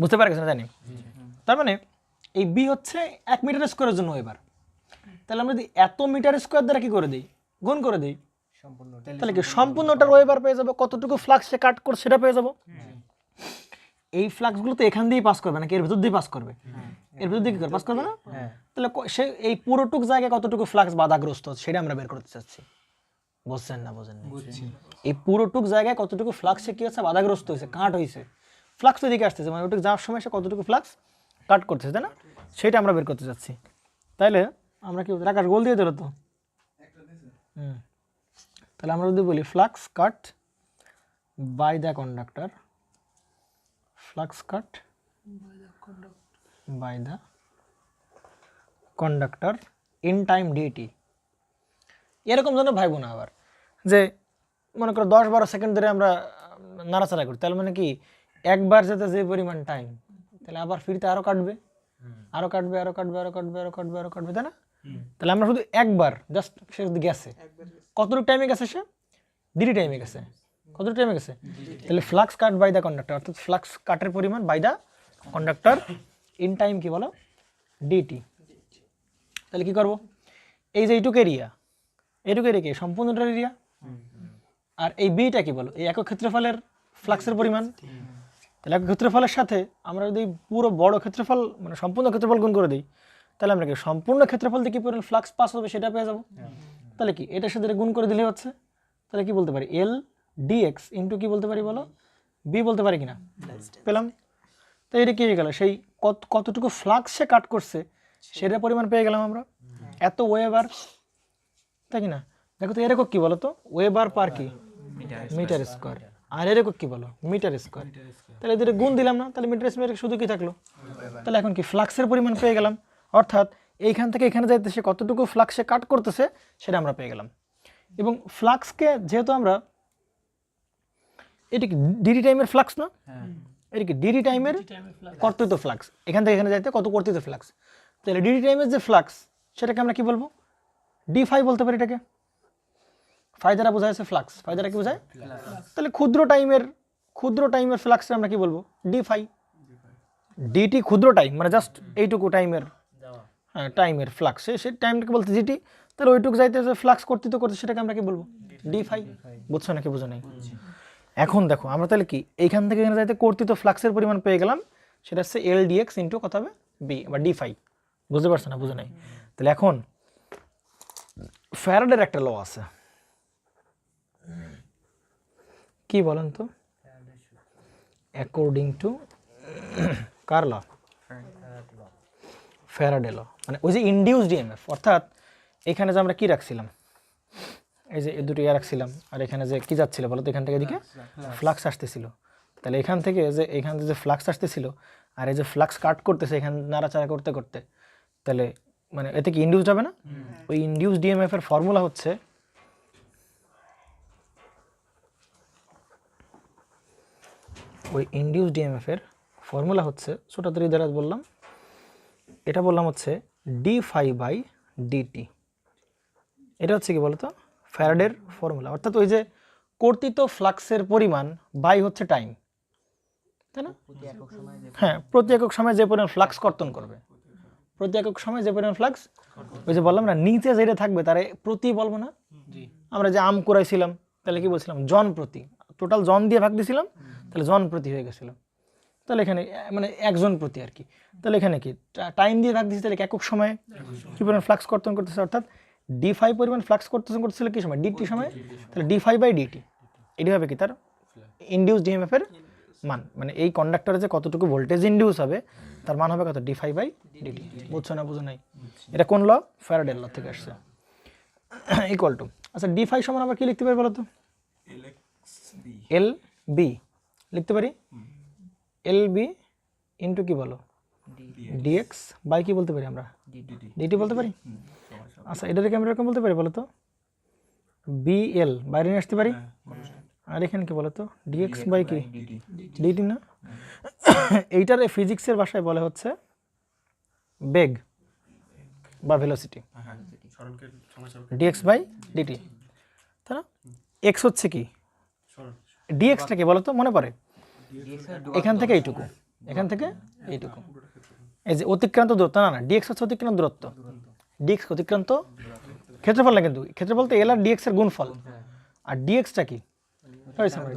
বুঝতে পারা গেছে না? জানি। তার মানে এই বি হচ্ছে 1 মিটার স্কোয়ারের জন্য ওয়েবার। তাহলে আমরা যদি এত মিটার স্কোয়ার দ্বারা কি করে দিই, গুণ করে দিই, তাহলে কি সম্পূর্ণটার ওয়েবার পেয়ে যাবো, কতটুকু ফ্লাক্স সে কাট করে সেটা পেয়ে যাবো। এই ফ্লাক্সগুলো তো এখান দিয়েই পাস করবে নাকি এর ভিতর দিয়ে পাস করবে, এর ভিতর দিয়ে কি করে পাস করবে না? তাহলে সে এই পুরোটুক জায়গায় কতটুকু ফ্লাক্স বাধাগ্রস্ত সেটা আমরা বের করতে চাচ্ছি। বুঝছেন না? বোঝেন না? এই পুরোটুক জায়গায় কতটুকু ফ্লাক্স কি হচ্ছে, বাধাগ্রস্ত হয়েছে, কাট হয়েছে, ফ্লাক্স তো এদিকে আসতেছে, মানে ওটুক যাওয়ার সময় সে কতটুকু ফ্লাক্স কাট করতেছে, তাই না? সেটা আমরা বের করতে চাচ্ছি। তাইলে আমরা কি আকাশ গোল দিয়ে দিল তো, তাহলে আমরা যদি বলি flux cut by the conductor, flux cut by the conductor in time dt, এরকম যেন ভাইবো না আবার যে মনে করো 10-12 সেকেন্ড ধরে আমরা নাড়াচাড়া করি, তাহলে মানে কি একবার যেতে যে পরিমাণ টাইম, তাহলে আবার ফিরতে আরো কাটবে, আরো কাটবে, আরো কাটবে, আরো কাটবে, আরো কাটবে, আরো কাটবে, তাই না? তাহলে আমরা শুধু একবার জাস্ট সে যদি গেছে, কতটুকু টাইমে গেছে, সে ডিডি টাইমে গেছে, কতটুকু টাইমে গেছে। তাহলে flux cut by the conductor, অর্থাৎ ফ্লাক্স কাটের পরিমাণ by the conductor in time কি বলো, ডিটি। তাহলে কি করব, এই যে এইটুকু এরিয়া, এটুকু এটা কি সম্পূর্ণটার এরিয়া। আর এই বিটা কি বলো, এই একক ক্ষেত্রফলের ফ্লাক্সের পরিমাণ। তাহলে একক ক্ষেত্রফলের সাথে আমরা যদি পুরো বড় ক্ষেত্রফল মানে সম্পূর্ণ ক্ষেত্রফল গুণ করে দিই, তাহলে আমরা কি সম্পূর্ণ ক্ষেত্রফল থেকে কি পরিমাণ ফ্লাক্স পাস হবে সেটা পেয়ে যাবো। তাহলে কি এটার সাথে গুণ করে দিলে হচ্ছে, তাহলে কি বলতে পারি এল ডিএক্স ইন্টু কি বলতে পারি বলো, বি বলতে পারি কিনা, পেলাম। তো এটা কি হয়ে গেল, সেই কতটুকু ফ্লাক্স সে কাট করছে সেটার পরিমাণ পেয়ে গেলাম আমরা, এত ওয়েবার, তাই কি না। দেখো তো এর একক কি বলো তো, ওয়েবার পার কি মিটার স্কোয়ার, আর এর একক কি বলো মিটার স্কোয়ার। তাহলে এদের গুণ দিলাম না, তাহলে মিটার স্কোয়ার শুধু কি থাকলো, তাহলে এখন কি ফ্লাক্সের পরিমাণ পেয়ে গেলাম। অর্থাৎ এইখান থেকে এখানে যাইতে সে কতটুকু ফ্লাক্সে কাট করতেছে সেটা আমরা পেয়ে গেলাম। এবং ফ্লাক্সকে যেহেতু আমরা, এটি কি ডিডি টাইমের ফ্লাক্স না, এটি কি ডিডি টাইমের কর্তৃত ফ্লাক্স, এখান থেকে এখানে যাইতে কত কর্তৃত ফ্লাক্স। তাহলে ডিডি টাইমের যে ফ্লাক্স সেটাকে আমরা কি বলবো, ডি ফাই বলতে পারি এটাকে। ফাই দ্বারা বোঝায় আছে ফ্লাক্স, ফাই দ্বারা কি বোঝায়, তাহলে ক্ষুদ্র টাইমের ফ্লাক্সে আমরা কি বলবো ডি ফাই। ডিটি ক্ষুদ্র টাইম মানে জাস্ট এইটুকু টাইমের, হ্যাঁ টাইমের ফ্লাক্স, সেই টাইমটাকে বলতে জিটি, তাহলে ওইটুকু যাইতে ফ্লাক্স কর্তৃত্ব করতে সেটাকে আমরা কি বলবো ডি ফাই। বুঝছো নাকি বুঝো নাই। এখন দেখো আমরা তাহলে কি এইখান থেকে এখানে যাইতে কর্তৃত্ব ফ্লাক্সের পরিমাণ পেয়ে গেলাম, সেটা হচ্ছে এল ডিএক্স ইন্টু কত হবে বি বা ডি ফাই। বুঝতে পারছো না বুঝো নাই। তাহলে এখন ফ্যারাডের একটা ল আছে, কি বলেন তো, according to car law, Faraday law, মানে ওই যে ইনডিউসড ইএমএফ। অর্থাৎ এখানে যে আমরা কি রাখছিলাম, এই যে এই দুটো ইয়ে রাখছিলাম, আর এখানে যে কি যাচ্ছিল বলো তো, এখান থেকে এদিকে ফ্লাক্স আসতেছিল। তাহলে এখান থেকে যে ফ্লাক্স আসতেছিল আর এই যে ফ্লাক্স কাট করতেছে এখানে নাড়াচাড়া করতে করতে, তাহলে মানে এতে কি ইনডিউসড হবে না। ওই ইনডিউসড ইএমএফ এর ফর্মুলা হচ্ছে, ওই ইনডিউসড ইএমএফ এর ফর্মুলা হচ্ছে ছোট তরি দ্বারা বললাম, এটা বললাম হচ্ছে ডি ফাই বাই ডিটি। এটা হচ্ছে কি বলতো ফ্যারাডের ফর্মুলা। অর্থাৎ ওই যে কর্তৃত ফ্লাক্সের পরিমাণ বাই হচ্ছে টাইম, তাই না। হ্যাঁ প্রতি একক সময় যে পরিমাণ ফ্লাক্স কর্তন করবে, প্রতি একক সময় যে পরিমাণ ফ্লাক্স, ওই যে বললাম না নিচে যেটা থাকবে তারে প্রতি বলবো না। আমরা যে আম কুড়াইছিলাম তাহলে কি বলছিলাম জন প্রতি, টোটাল জন দিয়ে ভাগ দিয়েছিলাম, তাহলে জন প্রতি হয়ে গেছিল। তাহলে এখানে মানে একজন প্রতি আর কি। তাহলে এখানে কি টাইম দিয়ে ভাগ দিয়েছি, তাহলে একক সময়ে কি পরিমাণ ফ্লাক্স কর্তন করতেছে, অর্থাৎ ডি ফাই পরিমাণ ফ্লাক্স কর্তন করতেছিল কি সময় ডিটি সময়, তাহলে ডি ফাই বাই ডিটি এটি হবে কি তার ইনডিউসড ইএমএফ এর মান, মানে এই কন্ডাক্টরে যে কতটুকু ভোল্টেজ ইনডিউস হবে তার মান হবে কত ডি ফাই বাই ডিটি। বুঝছো না বুঝো নাই। এটা কোন ল, ফ্যারাডের ল থেকে আসছে। ইকুয়াল টু, আচ্ছা ডি ফাই সমান আমরা কি লিখতে পারি বলো তো, এল বি লিখতে পারি, এল বি ইন্টু কি বলো ডিএক্স বাই কি বলতে পারি আমরা ডিটি বলতে পারি। আচ্ছা এটাকে আমরা এরকম বলতে পারি বলো তো, বি এল বাইরে নিয়ে আসতে পারি, আর এখানে কি বলো তো ডিএক্স বাই কি ডিটি না। এইটার ফিজিক্সের ভাষায় বলে হচ্ছে বেগ বা ভেলোসিটি, ডিএক্স বাই ডিটি, তাই না। এক্স হচ্ছে কি, ডিএক্সটা কি বলো তো মনে পড়ে, এখান থেকে এইটুকু, এখান থেকে এইটুকু, এই যে অতিক্রান্ত দূরত্ব, না না ডিএক্স হচ্ছে অতিক্রান্ত দূরত্ব, ডিএক্স অতিক্রান্ত ক্ষেত্রফল না, কিন্তু ক্ষেত্রফল তো এল আর ডিএক্স এর গুণফল। আর ডিএক্সটা কি,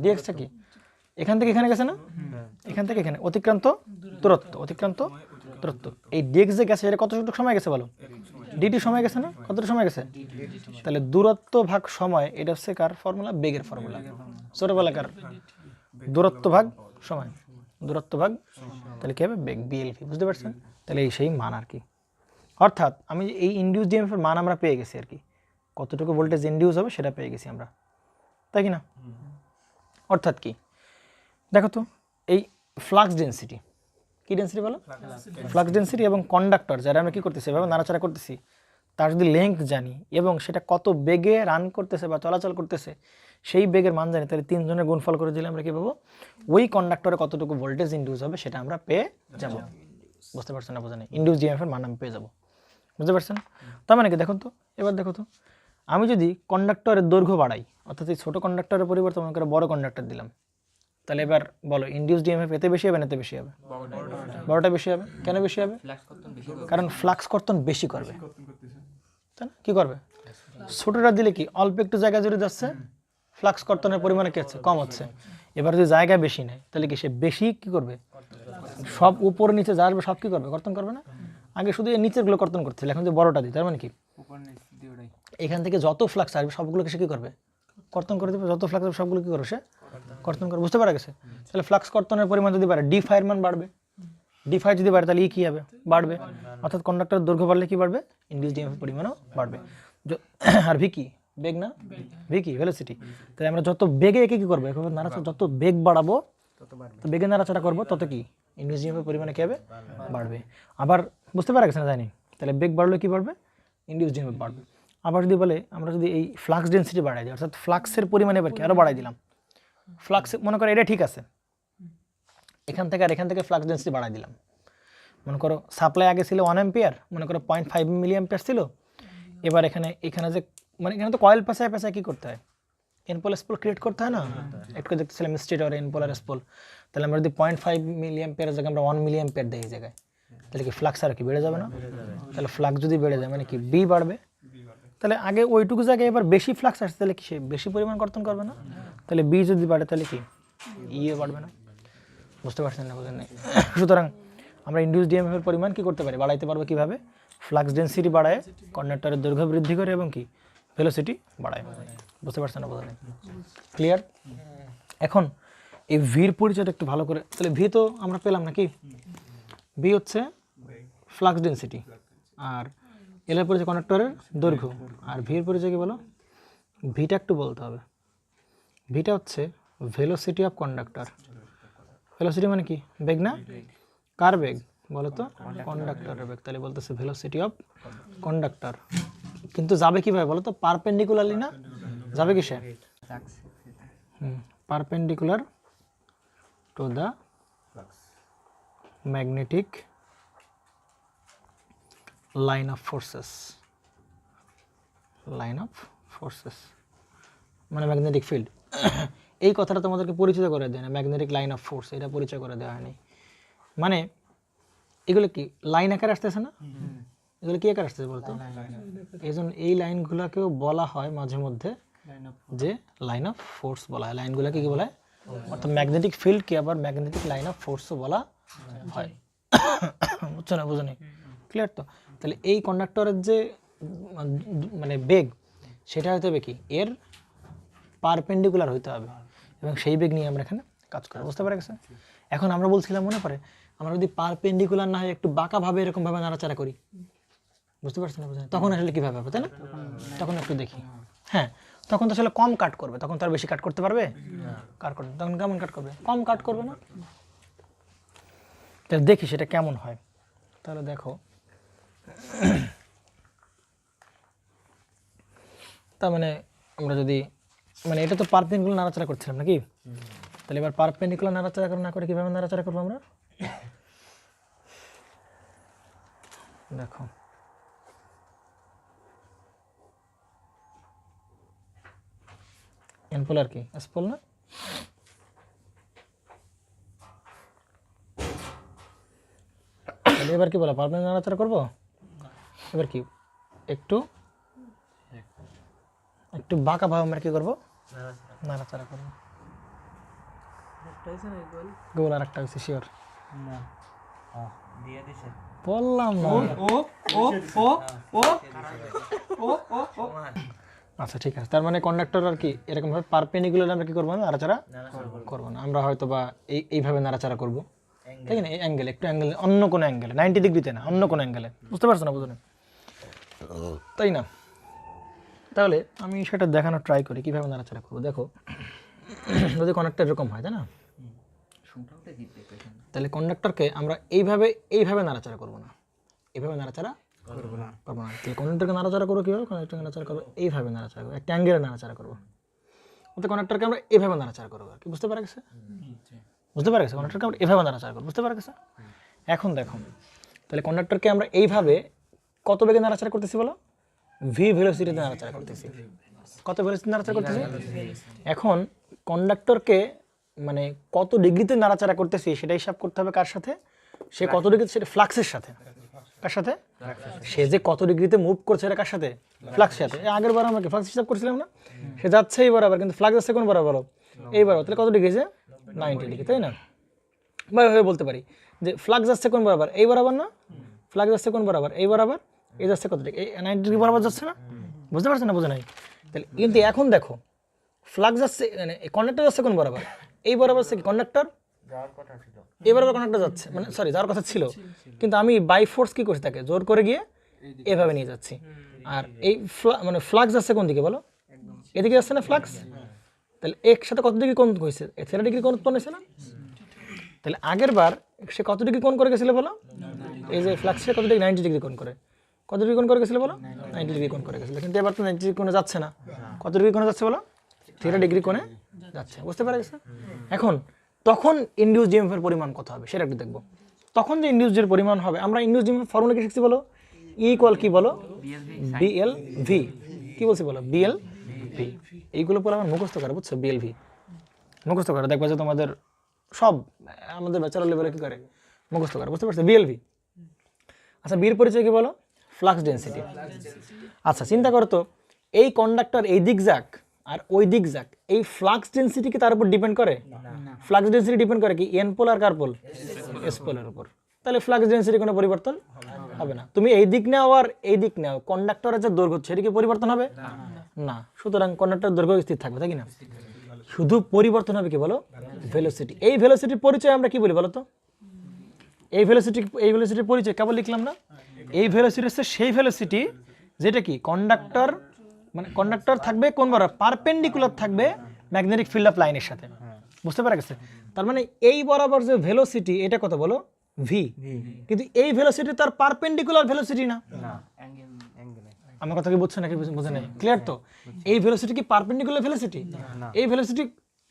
ডিএক্সটা কি এখান থেকে এখানে গেছে না, এখান থেকে এখানে অতিক্রান্ত দূরত্ব, অতিক্রান্ত দূরত্ব। এই ডিএক্স যে গেছে এটা কতটুকু সময় গেছে বলো, ডিটি সময় গেছে না, কতটুকু সময় গেছে, তাহলে দূরত্ব ভাগ সময়, এটা হচ্ছে কার ফর্মুলা, বেগের ফর্মুলা। ছোটবেলাকার দূরত্ব ভাগ সময়, দূরত্ব ভাগ, তাহলে কি হবে বেগ বিএলভি। বুঝতে পারছেন, তাহলে এই সেই মান আর কি। অর্থাৎ আমি এই ইনডিউস ইএমএফ এর মান আমরা পেয়ে গেছি আর কি, কতটুকু ভোল্টেজ ইনডিউস হবে সেটা পেয়ে গেছি আমরা, তাই কি না। অর্থাৎ কি দেখো তো, এই ফ্লাক্স ডেন্সিটি, কি ডেন্সিটি বলো, ফ্লাক্স ডেন্সিটি এবং কন্ডাক্টর যারা আমরা কি করতেছি এভাবে নাড়াচাড়া করতেছি, তার যদি লেংথ জানি এবং সেটা কত বেগে রান করতেছে বা চলাচল করতেছে সেই বেগের মান জানি, তাহলে তিনজনের গুণফল করে দিলে আমরা কি পাবো, ওই কন্ডাক্টরে কতটুকু ভোল্টেজ ইনডিউস হবে সেটা আমরা পেয়ে যাব। বুঝতে পারছেন না বোঝা নেই, ইনডিউস ইএমএফ এর মান আমি পেয়ে যাবো। বুঝতে পারছেন, তার মানে কি দেখুন তো, এবার দেখো তো আমি যদি কন্ডাক্টরের দৈর্ঘ্য বাড়াই, অর্থাৎ এই ছোটো কন্ডাক্টরের পরিবর্তে মনে করে বড় কন্ডাক্টর দিলাম, তাহলে এবার বলো ইনডিউসড ইএমএফ এতে বেশি হবে না এতে বেশি হবে, বড়টা বেশি হবে। কেন বেশি হবে, কারণ ফ্লাক্স কর্তন বেশি করবে, তাই না, কি করবে ছোটটা দিলে কি অল্প একটু জায়গা জুড়ে যাচ্ছে, ফ্লাক্স কর্তনের পরিমাণে কি হচ্ছে, কম হচ্ছে। এবার যদি জায়গা বেশি নেয় তাহলে কি সে বেশি কি করবে, সব উপর নিচে যা আসবে সব কি করবে, কর্তন করবে না। আগে শুধু এই নিচেরগুলো কর্তন করছিল, এখন যে বড়টা দিই তার মানে কি এখান থেকে যত ফ্লাক্স আসবে সবগুলোকে সে কি করবে, কর্তন করে দেবে। যত ফ্লাক্স আসবে সবগুলো কি করবে, সে কর্তন করে। বুঝতে পারা গেছে? তাহলে ফ্লাক্স কর্তনের পরিমাণ যদি বাড়ে, ডি ফাইয়ের মান বাড়বে, ডি ফাই যদি বাড়ে তাহলে ই কী হবে, বাড়বে। অর্থাৎ কন্ডাক্টরের দৈর্ঘ্য বাড়লে কি বাড়বে, ইনডিউস ডিএমএফ পরিমাণও বাড়বে। আর ভি কি, বেগ না, ভি কি ভেলোসিটি। তাহলে আমরা যত বেগে একে কী করবো, এভাবে নাড়াচাড়া, যত বেগ বাড়াবো তো বেগে নাড়াচাড়া করবো তত কি ইনডিউস ডিএমএফ পরিমাণে কী হবে, বাড়বে। আবার বুঝতে পারা গেছে না, জানি তাহলে বেগ বাড়লে কী বাড়বে, ইনডিউস ডিএমএফ বাড়বে। আবার যদি বলে আমরা যদি এই ফ্লাক্স ডেন্সিটি বাড়াই দিই, অর্থাৎ ফ্লাক্সের পরিমাণ এবার কি আরও বাড়াই দিলাম, ফ্লাক্স মনে করো এটা ঠিক আছে, এখান থেকে আর এখান থেকে ফ্লাক্স ডেন্সিটি বাড়াই দিলাম। মনে করো সাপ্লাই আগে ছিল 1 অ্যাম্পিয়ার, মনে করো 0.5 মিলি অ্যাম্পিয়ার ছিল। এবার এখানে যে মানে এখানে তো কয়েল পেঁচায় পেঁচায় কী করতে হয়, এনপোল এসপোল ক্রিয়েট করতে হয় না, একটু দেখতেছিলাম স্টেটর এনপোল আর এসপোল। তাহলে আমরা যদি 0.5 মিলি অ্যাম্পিয়ারের জায়গায় আমরা 1 মিলি অ্যাম্পিয়ার দিই এই জায়গায়, তাহলে কি ফ্লাক্স আর কি বেড়ে যাবে না? তাহলে ফ্লাক্স যদি বেড়ে যায় মানে কি বি বাড়বে। তাহলে আগে ওইটুকু জায়গায় এবার বেশি ফ্লাক্স আসছে, তাহলে কি সে বেশি পরিমাণ কর্তন করবে না? তাহলে বি যদি বাড়ে তাহলে কি ইও বাড়বে না? বুঝতে পারছেন না, বুঝেন নাই? সুতরাং আমরা ইনডিউস ডিএমএফ এর পরিমাণ কি করতে পারি, বাড়াইতে পারবো কিভাবে, ফ্লাক্স ডেন্সিটি বাড়ায়, কন্ডাক্টরের দৈর্ঘ্য বৃদ্ধি করে এবং কি ভেলোসিটি বাড়ায়। বুঝতে পারছেন না, বুঝেন নাই? ক্লিয়ার? এখন এই ভির পরিচয়টা একটু ভালো করে, তাহলে ভি তো আমরা পেলাম নাকি, ভি হচ্ছে ফ্লাক্স ডেন্সিটি, আর এল এর পরিচয় কন্ডাক্টরের দৈর্ঘ্য, আর ভি এর পরিচয় কি বলো, ভিটা একটু বলতে হবে। ভিটা হচ্ছে ভেলোসিটি অফ কন্ডাক্টর। ভেলোসিটি মানে কি, বেগ না? কার বেগ বলো তো, কন্ডাক্টরের বেগ। তাহলে বলতেছে ভেলোসিটি অফ কন্ডাক্টর। কিন্তু যাবে কিভাবে বলো তো, পারপেন্ডিকুলারলি না, যাবে কিসে, perpendicular to the magnetic line of forces. Line of forces মানে ম্যাগনেটিক ফিল্ড। এই কথাটা তোমাদেরকে পরিচিত করে দেয় না, ম্যাগনেটিক লাইন অফ ফোর্স, এটা পরিচয় করে দেওয়া হয়নি। মানে এগুলো কি লাইন আকারে আসতেছে না, এগুলো কি আকারে আসতেছে বলতো, এই জন্য এই লাইনগুলোকেও বলা হয় মাঝে মধ্যে যে লাইন অফ ফোর্স বলা হয়। লাইনগুলোকে কি বলা হয়, অর্থাৎ ম্যাগনেটিক ফিল্ডকে আবার ম্যাগনেটিক লাইন অফ ফোর্সও বলা হয়। বুঝছো না, বুঝো নি? ক্লিয়ার তো? তাহলে এই কন্ডাক্টরের যে মানে বেগ, সেটা হতে হবে কি এর পারপেন্ডিকুলার হইতে হবে, এবং সেই বেগ নিয়ে আমরা এখানে কাজ করি। বুঝতে পারা গেছে? এখন আমরা বলছিলাম মনে পড়ে, আমরা যদি পারপেন্ডিকুলার না হয় একটু বাঁকাভাবে এরকমভাবে নাড়াচাড়া করি, বুঝতে পারছেন না, বুঝলেন? তখন আসলে কীভাবে হবে, তাই না? তখন একটু দেখি। হ্যাঁ, তখন তো আসলে কম কাট করবে, তখন তো আর বেশি কাট করতে পারবে, কাট করবে তখন কেমন কাট করবে, কম কাট করবে না? তাহলে দেখি সেটা কেমন হয়। তাহলে দেখো, তার মানে আমরা যদি মানে এটা তো পারপেন্ডিকুলার নাড়াচাড়া করছিলাম নাকি, তাহলে এবার পারপেন্ডিকুলার নাড়াচাড়া না করে কীভাবে নাড়াচাড়া করবো আমরা, দেখো এনপোল আর কি এসপোল না, তাহলে এবার কি বলা, পারপেন্ডিকুলার নাড়াচাড়া করবো। এবার কি একটু একটু বাঁকা ভাবে আমরা কি করবো, নাড়াচাড়া করবো। গোল আর একটা হচ্ছে শিওর বললাম না। আচ্ছা ঠিক আছে, তার মানে কন্ডাক্টর আর কি এরকম ভাবে পারপেন্ডিকুলার আমরা কি করবো না, নাড়াচাড়া করবো না। আমরা হয়তো বা এইভাবে নাড়াচাড়া করবো, ঠিক না, এই অ্যাঙ্গেলে, একটু অ্যাঙ্গেল, অন্য কোনো অ্যাঙ্গেলে, 90 ডিগ্রিতে না, অন্য কোনো অ্যাঙ্গেলে। বুঝতে পারছো না, বুঝো না, তাই না? তাহলে আমি সেটা দেখানোর ট্রাই করি কীভাবে নাড়াচাড়া করবো। দেখো, যদি কন্ডাক্টর এরকম হয়, তাই না, তাহলে কন্ডাক্টরকে আমরা এইভাবে নাড়াচাড়া করবো না, এইভাবে নাড়াচাড়া করবো না। তাহলে কন্ডাক্টরকে নাড়াচাড়া করবো কীভাবে, কন্ডাক্টরকে নাড়াচাড়া করবো এইভাবে নাড়াচাড়া করবো, একটা অ্যাঙ্গেলে নাড়াচাড়া করবো। অর্থাৎ কন্ডাক্টরকে আমরা এইভাবে নাড়াচাড়া করবো আর কি। বুঝতে পারা গেছে? বুঝতে পারা গেছে? কন্ডাক্টরকে আমরা এইভাবে নাড়াচাড়া করবো। বুঝতে পারা গেছে? এখন দেখো, তাহলে কন্ডাক্টরকে আমরা এইভাবে কত বেগে নাড়াচাড়া করতেছি বলো, ভি ভেলোসিটিতে নাড়াচাড়া করতেছি। কত ভেলোসিটি নাড়াচাড়া করতেছি? এখন কন্ডাক্টরকে মানে কত ডিগ্রিতে নাড়াচাড়া করতেছি সেটা হিসাব করতে হবে কার সাথে, সে কত ডিগ্রি, সেটা ফ্লাক্সের সাথে, কার সাথে? সে যে কত ডিগ্রিতে মুভ করছে এটা কার সাথে? ফ্লাক্সের সাথে। আগের বার আমরা ফ্লাক্স হিসাব করছিলাম না, সে যাচ্ছে এই বরাবর, কিন্তু ফ্লাক্স যাচ্ছে কোন বরাবর? এই বরাবর। তাহলে কত ডিগ্রি আছে? 90 ডিগ্রি, তাই না? বা এভাবে বলতে পারি যে ফ্লাক্স যাচ্ছে কোন বরাবর? এই বরাবর না? ফ্লাক্স যাচ্ছে কোন বরাবর? এই বরাবর। এই যাচ্ছে কত ডিগ্রি? এই 90 ডিগ্রি বরাবর যাচ্ছে না? বুঝতে পারছেন না? বুঝে নাই? তাহলে কিন্তু এখন দেখো ফ্লাক্স যাচ্ছে মানে কন্ডাক্টর যাচ্ছে কোন বরাবর? এই বরাবর কি কন্ডাক্টর? এই বরাবর কন্ডাক্টর যাচ্ছে, মানে সরি যাওয়ার কথা ছিল, কিন্তু আমি বাই ফোর্স কি করছি, তাকে জোর করে গিয়ে এভাবে নিয়ে যাচ্ছি। আর এই মানে ফ্লাক্স যাচ্ছে কোন দিকে বলো? এদিকে যাচ্ছে না ফ্লাক্স? তাহলে একসাথে কত ডিগ্রি কোণ হয়েছে? 30 ডিগ্রি কোণ উৎপন্ন হয়েছে না? তাহলে আগের বার সে কত ডিগ্রি কোণ করে গেছিল বলো? এই যে ফ্লাক্সে কত ডিগ্রি? 90 ডিগ্রি কোণ করে। কত ডিগ্রি কোণ করে গেছিল বলো? 90 ডিগ্রি কোণ করে গেছিল, কিন্তু এবার তো 90 ডিগ্রি কোণে যাচ্ছে না। কত ডিগ্রি কোণে যাচ্ছে বলো? 30 ডিগ্রি কোণে যাচ্ছে। বুঝতে পারা গেছে? এখন তখন ইনডিউস ইএমএফ এর পরিমাণ কত হবে সেটা একটু দেখবো। তখন যে ইনডিউস এর পরিমাণ হবে, আমরা ইনডিউস ইএমএফ ফর্মুলা কি শিখছি বলো? ই ইকুয়াল কি বলো? BL V. কি বলছি বলো? BL V. এইগুলো পরে আমার মুখস্থ করে, বুঝছো? বিএল ভি মুখস্থ করে, দেখবা যে তোমাদের সব আমাদের ব্যাচেলর লেভেলে কি করে মুখস্থ করে। বুঝতে পারছো? BL V. আচ্ছা, বির পরিচয় কি বলো? Flux density. আচ্ছা, চিন্তা করো তো, এই কন্ডাক্টর এই দিক যাক আর ওই দিক যাক, এই ফ্লাক্স ডেনসিটি কি তার উপর ডিপেন্ড করে? ফ্লাক্স ডেনসিটি ডিপেন্ড করে কি এন পোল আর কার পোল? এস পোলের উপর। তাহলে ফ্লাক্স ডেনসিটি কোনো পরিবর্তন হবে না। তুমি এই দিক নাও আর এই দিক নাও, কন্ডাক্টরের যে দৈর্ঘ্য সেটা কি পরিবর্তন হবে? না। সুতরাং কন্ডাক্টরের দৈর্ঘ্য স্থির থাকবে, তাই কি না? শুধু পরিবর্তন হবে কি বলো? ভেলোসিটি। এই ভেলোসিটির পরিচয় আমরা কি বলি বলো তো? এই ভেলোসিটির পরিচয় কেবল লিখলাম না? এই ভেলোসিটি হচ্ছে সেই ভেলোসিটি যেটা কি কন্ডাক্টর, মানে কন্ডাক্টর থাকবে কোন বরাবর? পারপেন্ডিকুলার থাকবে ম্যাগনেটিক ফিল্ড অফ লাইনের সাথে। বুঝতে পারা গেছে? তার মানে এই বরাবর যে ভেলোসিটি এটা কত বলো? ভি। কিন্তু এই ভেলোসিটি তার পারপেন্ডিকুলার ভেলোসিটি না। আমার কথা কি বুঝছো নাকি বুঝে নাই? ক্লিয়ার তো? এই ভেলোসিটি কি পারপেন্ডিকুলার ভেলোসিটি? এই ভেলোসিটি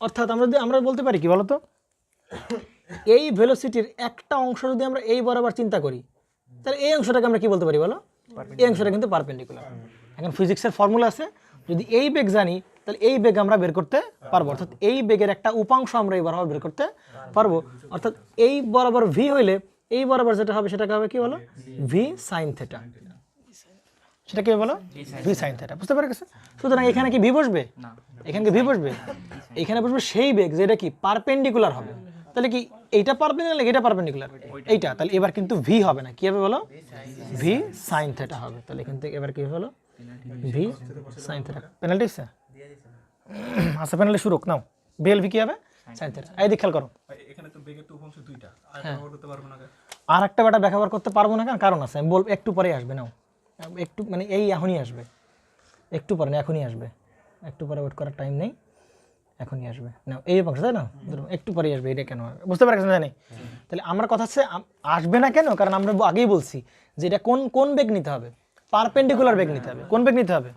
অর্থাৎ আমরা বলতে পারি কি বলতো, এই ভেলোসিটির একটা অংশ যদি আমরা এই বরাবর চিন্তা করি, তাহলে এই অংশটাকে আমরা কি বলতে পারি বলো? এই অংশটা কিন্তু পারপেন্ডিকুলার। এখন ফিজিক্সের ফর্মুলা আছে, যদি এই বেগ জানি তাহলে এই বেগ আমরা বের করতে পারবো, অর্থাৎ এই বেগের একটা উপাংশ আমরা এই বরাবর বের করতে পারবো। অর্থাৎ এই বরাবর ভি হইলে এই বরাবর যেটা হবে সেটাকে হবে কি বলো? V sine theta. সেটা কি বলো? V sine theta. বুঝতে পারা গেছে? সুতরাং এখানে কি ভি বসবে? এখানে কি ভি বসবে? এখানে বসবে সেই বেগ যেটা কি পারপেন্ডিকুলার হবে। তাহলে কি এইটা পারপেন্ডিকুলার, এটা পারপেন্ডিকুলার, এইটা, তাহলে এবার কিন্তু ভি হবে না, কি হবে বলো? ভি সাইন থেটা হবে। তাহলে এখান থেকে এবার কি হলো? V sine theta. পেনাল্টি আছে? আচ্ছা, পেনাল্টি শুরু নাও। বিএল ভি কি হবে? Sign theta. এই দিক খেয়াল করো, এখানে তো বেগের তো উপাংশ দুইটা, আর ব্যবহার করতে পারবো না। আর একটা ব্যাটা ব্যবহার করতে পারবো না, কারণ আছে, আমি বলবো একটু পরেই আসবে। নাও একটু, মানে এই এখনই আসবে, একটু পরে না, এখনই আসবে। একটু পরে ওয়েট করার টাইম নেই, এখনই আসবে। না এই অংশ তাই না, একটু পরেই আসবে। এটা কেন বুঝতে পারছেন জানি? তাহলে আমার কথা হচ্ছে আসবে না কেন, কারণ আমরা আগেই বলছি যে এটা কোন বেগ নিতে হবে? পারপেন্ডিকুলার বেগ নিতে হবে। কোন বেগ নিতে হবে?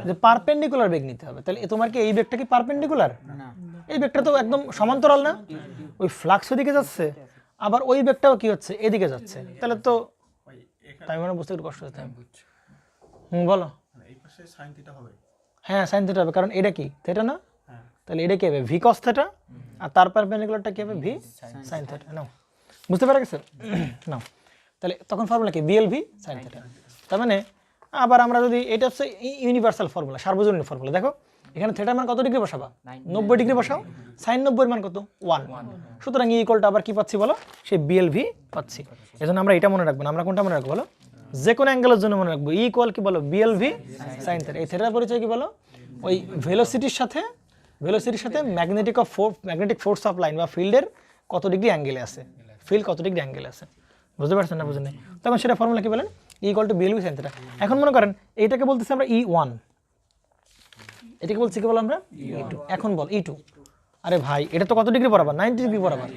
যে পারপেন্ডিকুলার বেগ নিতে হবে। তাহলে তোমার কি এই বেগটা কি পারপেন্ডিকুলার? এই বেগটা তো একদম সমান্তরাল না? ওই ফ্লাক্স ওদিকে যাচ্ছে, আবার ওই বেগটাও কি হচ্ছে? এদিকে যাচ্ছে। তাহলে তো তাই মানে বুঝতে একটু কষ্ট হচ্ছে। বলো। এই পাশে সাইন থিটা হবে। হ্যাঁ, সাইন থিটা হবে, কারণ এটা কি থেটা না? তাহলে এটা কি হবে? V cos theta. আর তার পারপেন্ডিকুলারটা কি হবে? V sine theta. নাও, বুঝতে পারা গেছে? নাও, তাহলে তখন ফর্মুলা কি? BL V sine theta. তার মানে আবার আমরা যদি, এটা হচ্ছে ইউনিভার্সাল ফর্মুলা, সার্বজনীন ফর্মুলা। দেখো এখানে থেটার মান কত ডিগ্রি বসাবা? 90 ডিগ্রি বসাও। সাইন 90 এর মান কত? 1। সুতরাং ই ইকুয়ালটা আবার কি পাচ্ছি বলো? সেই বিএল ভি পাচ্ছি। এজন্য আমরা এটা মনে রাখবো না। আমরা কোনটা মনে রাখবো বলো? যে কোনো অ্যাঙ্গেলের জন্য মনে রাখবো ই ইকুয়াল কি বলো? BL V sine theta. এই থেটার পরিচয় কি বলো? ওই ভেলোসিটির সাথে ম্যাগনেটিক ফোর্স অফ লাইন বা ফিল্ডের কত ডিগ্রি অ্যাঙ্গেলে আছে, ফিল্ড কত ডিগ্রি অ্যাঙ্গেলে আছে। বুঝতে পারছেন না? বুঝেন নাই? তখন সেটা ফর্মুলা কি বলেন? E equal to BL V sine theta. এখন মনে করেন এইটাকে বলতেছি আমরা E1, এটাকে বলছি কি বলো আমরা? E2। এখন বল E2। আরে ভাই, এটা তো কত ডিগ্রি বরাবর? 90 ডিগ্রি বরাবর।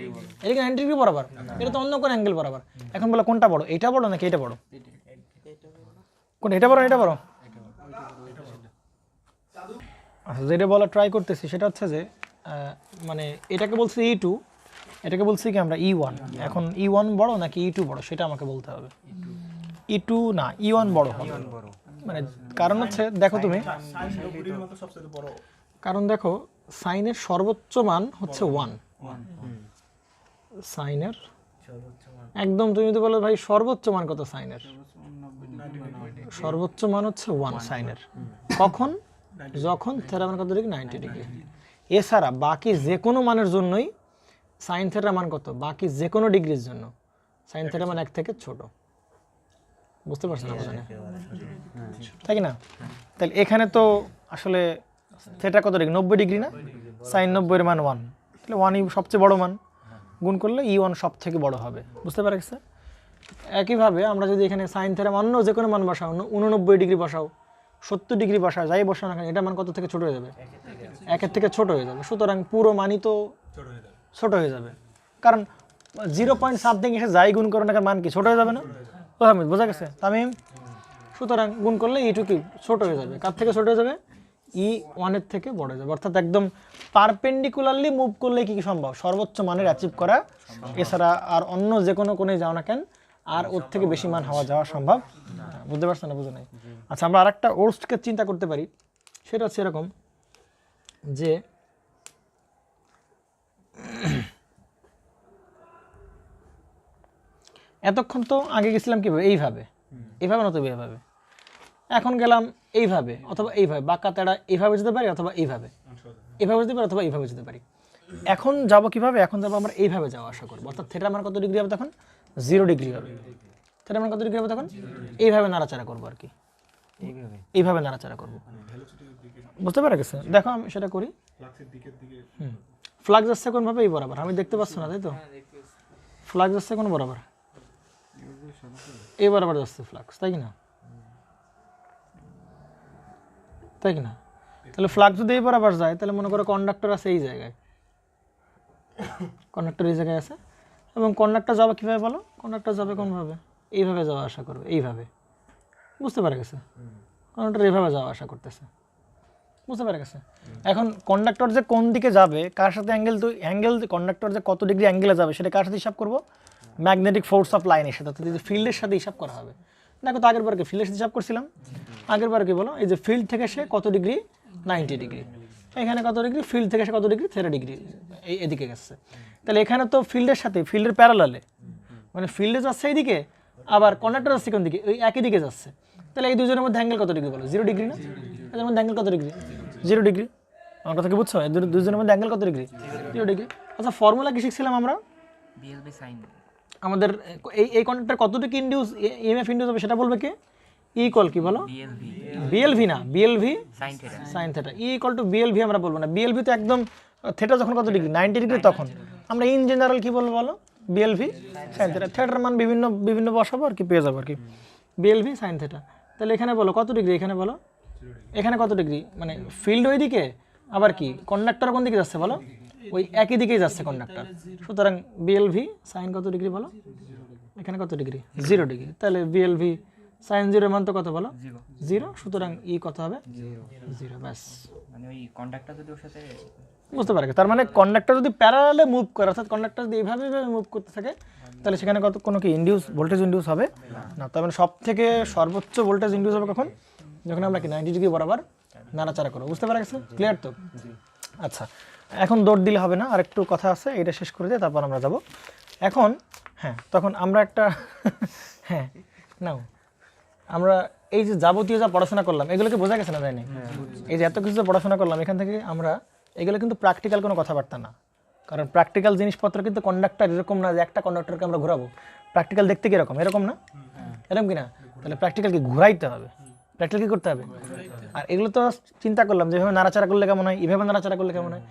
এটা কি 90 ডিগ্রি বরাবর? এটা তো অন্য কোন অ্যাঙ্গেল বরাবর। এখন বলো কোনটা বড়? এটা বড় নাকি এটা বড়? কোন, এটা বড় এটা বড়? আচ্ছা, যেটা বলা ট্রাই করতেছি সেটা হচ্ছে যে মানে এটাকে বলছি E2, এটাকে বলছি কি আমরা E1। এখন E1 বড় নাকি E2 বড় সেটা আমাকে বলতে হবে। E2 না, E1 বড় হবে। মানে কারণ হচ্ছে দেখো তুমি, সাইন 90 ডিগ্রির মতো সবচেয়ে বড়। কারণ দেখো সাইনের সর্বোচ্চ মান হচ্ছে 1। সাইনের একদম তুমি যদি বলো ভাই সর্বোচ্চ মান কত সাইনের, সর্বোচ্চ মান হচ্ছে 1 সাইনের। কখন? যখন থেটা মান কত ডিগ্রি, 90 ডিগ্রি। এছাড়া বাকি যে কোনো মানের জন্যই সাইন থেটা মান কত, বাকি যে কোনো ডিগ্রির জন্য সাইন থেটা মান 1 থেকে ছোট। বুঝতে পারছেন আপনারা? তাই কি না? তাহলে এখানে তো আসলে থেটা কত ডিগ্রি, 90 ডিগ্রি না? সাইন 90 এর মান 1, তাহলে 1ই সবচেয়ে বড় মান, গুণ করলে E1 সব থেকে বড় হবে। বুঝতে পারছে? একইভাবে আমরা যদি এখানে সাইন থেটা অন্য যে কোনো মান বসাও, 89 ডিগ্রি বসাও, 70 ডিগ্রি বসাও, যাই বসাও না কেন, এটা মান কত থেকে ছোট হয়ে যাবে? 1 থেকে ছোট হয়ে যাবে। সুতরাং পুরো মানই তো ছোট হয়ে যাবে, কারণ 0.something এসে যাই গুণ করো না কেন মান কি ছোট হয়ে যাবে না? বোঝা গেছে তামিম? সুতরাং গুণ করলে E2 কি ছোট হয়ে যাবে, কার থেকে ছোট হয়ে যাবে? E1 এর থেকে বড় হয়ে যাবে। অর্থাৎ একদম পারপেন্ডিকুলারলি মুভ করলে কি সম্ভব? সর্বোচ্চ মানের অ্যাচিভ করা, এছাড়া আর অন্য যে কোনো কোণে যাও না কেন আর ওর থেকে বেশি মান হওয়া যাওয়া সম্ভব না। বুঝতে পারছেন না? বুঝে নাই? আচ্ছা, আমরা আরেকটা ওর্স্ট কেস চিন্তা করতে পারি, সেটা হচ্ছে এরকম যে এতক্ষণ তো আগে গেছিলাম কিভাবে, এইভাবে, এইভাবে না তো এইভাবে, এখন গেলাম এইভাবে অথবা এইভাবে, বাঁকা তেড়া এইভাবে যেতে পারি অথবা এইভাবে, এইভাবে যেতে পারি অথবা এইভাবে যেতে পারি। এখন যাব কিভাবে? এখন যাবো আমরা এইভাবে যাওয়া আশা করবো। অর্থাৎ থেটা মান কত ডিগ্রি হবে তখন? 0 ডিগ্রি হবে। থেটা মান কত ডিগ্রি হবে তখন? এইভাবে নাড়াচাড়া করবো আর কি, এইভাবে নাড়াচাড়া করবো। বুঝতে পারা গেছে? দেখো আমি সেটা করি। ফ্লাক্স যাচ্ছে কোন ভাবে? এই বরাবর। আমি দেখতে পাচ্ছ না তাই তো? ফ্লাক্স যাচ্ছে কোন বরাবর? এই বরাবর যাচ্ছে ফ্লাক্স, তাই কি না? তাই কি না? তাহলে ফ্লাক্স যদি এই বরাবর যায়, তাহলে মনে করো কন্ডাক্টর আছে এই জায়গায়, কন্ডাক্টর এই জায়গায় আছে, এবং কন্ডাক্টর যাবে কীভাবে বলো? কন্ডাক্টর যাবে কোনভাবে? এইভাবে যাওয়া আশা করবে, এইভাবে। বুঝতে পারা গেছে? কন্ডাক্টর এইভাবে যাওয়া আশা করতেছে। বুঝতে পারা গেছে? এখন কন্ডাক্টর যে কোন দিকে যাবে, কার সাথে অ্যাঙ্গেল, তো অ্যাঙ্গেল কন্ডাক্টর যে কত ডিগ্রি অ্যাঙ্গেলে যাবে সেটা কার সাথে হিসাব করবো? ম্যাগনেটিক ফোর্স অফ লাইনের সাথে, অর্থাৎ ফিল্ডের সাথে হিসাব করা হবে। দেখো তো আগের বার কি ফিল্ডের সাথে হিসাব করছিলাম? আগের বার কি বলো? এই যে ফিল্ড থেকে সে কত ডিগ্রি, 90 ডিগ্রি, এখানে কত ডিগ্রি, ফিল্ড থেকে সে কত ডিগ্রি, 30 ডিগ্রি এদিকে গেছে। তাহলে এখানে তো ফিল্ডের সাথে, ফিল্ডের প্যারালালে, মানে ফিল্ডে যাচ্ছে এইদিকে, আবার কন্ডাক্টর যাচ্ছে কোন দিকে, ওই একই দিকে যাচ্ছে। তাহলে এই দুজনের মধ্যে অ্যাঙ্গেল কত ডিগ্রি বলো? 0 ডিগ্রি না? এদের মধ্যে অ্যাঙ্গেল কত ডিগ্রি? 0 ডিগ্রি। আমার কথা কি বুঝছো? এই দুজনের মধ্যে অ্যাঙ্গেল কত ডিগ্রি? 0 ডিগ্রি। আচ্ছা, ফর্মুলা কি শিখছিলাম আমরা? বিএলভি সাইন। আমাদের এই কন্ডাক্টর কতটুকু ইনডিউস, ইএমএফ ইনডিউস হবে সেটা বলবে কি? ই ইকুয়াল কি বলো? বিএলভি না, BLV sine theta. E equal to BLV আমরা বলবো না। বিএলভি তো একদম থেটা যখন কত ডিগ্রি, 90 ডিগ্রি, তখন আমরা ইন জেনারেল কি বলবো বলো? বিএলভি সাইন থেটা। থেটার মান বিভিন্ন বিভিন্ন বসাবো আর কি, পেয়ে যাবো আর কি, বিএলভি সাইন থেটা। তাহলে এখানে বলো কত ডিগ্রি, এখানে বলো এখানে কত ডিগ্রি, মানে ফিল্ড ওই দিকে, আবার কি কন্ডাক্টর কোন দিকে যাচ্ছে বলো? ওই একই দিকেই যাচ্ছে কন্ডাক্টর। সুতরাং বিএলভি সাইন কত ডিগ্রি বলো? এখানে কত ডিগ্রি? 0 ডিগ্রি। তাহলে বিএলভি সাইন 0 মান তো কত বলো? 0। সুতরাং ই কত হবে? 0। ব্যাস, মানে ওই কন্ডাক্টর যদি ওর সাথে, বুঝতে পারে? তার মানে কন্ডাক্টর যদি প্যারালালে মুভ করে, অর্থাৎ কন্ডাক্টর যদি এইভাবে মুভ করতে থাকে, তাহলে সেখানে কত কোনো কি ইনডিউস, ভোল্টেজ ইনডিউস হবে না। তার মানে সব থেকে সর্বোচ্চ ভোল্টেজ ইনডিউস হবে কখন? যখন আমরা কি 90 ডিগ্রি বরাবর নাড়াচাড়া করবো। বুঝতে পারা গেছে? ক্লিয়ার তো? আচ্ছা, এখন দৌড় দিলে হবে না, আর একটু কথা আছে, এটা শেষ করে দিয়ে তারপর আমরা যাব। এখন হ্যাঁ, তখন আমরা একটা হ্যাঁ নাও, আমরা এই যে যাবতীয় যা পড়াশোনা করলাম, এগুলোকে বোঝা গেছে না? জানি এই যে এত কিছু যে পড়াশোনা করলাম, এখান থেকে আমরা এগুলো কিন্তু প্র্যাকটিক্যাল কোনো কথাবার্তা না, কারণ প্র্যাকটিক্যাল জিনিসপত্র কিন্তু কন্ডাক্টর এরকম না যে একটা কন্ডাক্টরকে আমরা ঘোরাবো। প্র্যাকটিক্যাল দেখতে কীরকম, এরকম না? এরকম কি না? তাহলে প্র্যাকটিক্যালকে ঘুরাইতে হবে, প্র্যাকটিক্যাল কী করতে হবে? আর এগুলো তো চিন্তা করলাম যেভাবে নাড়াচাড়া করলে কেমন হয়, এইভাবে নাড়াচাড়া করলে কেমন হয়,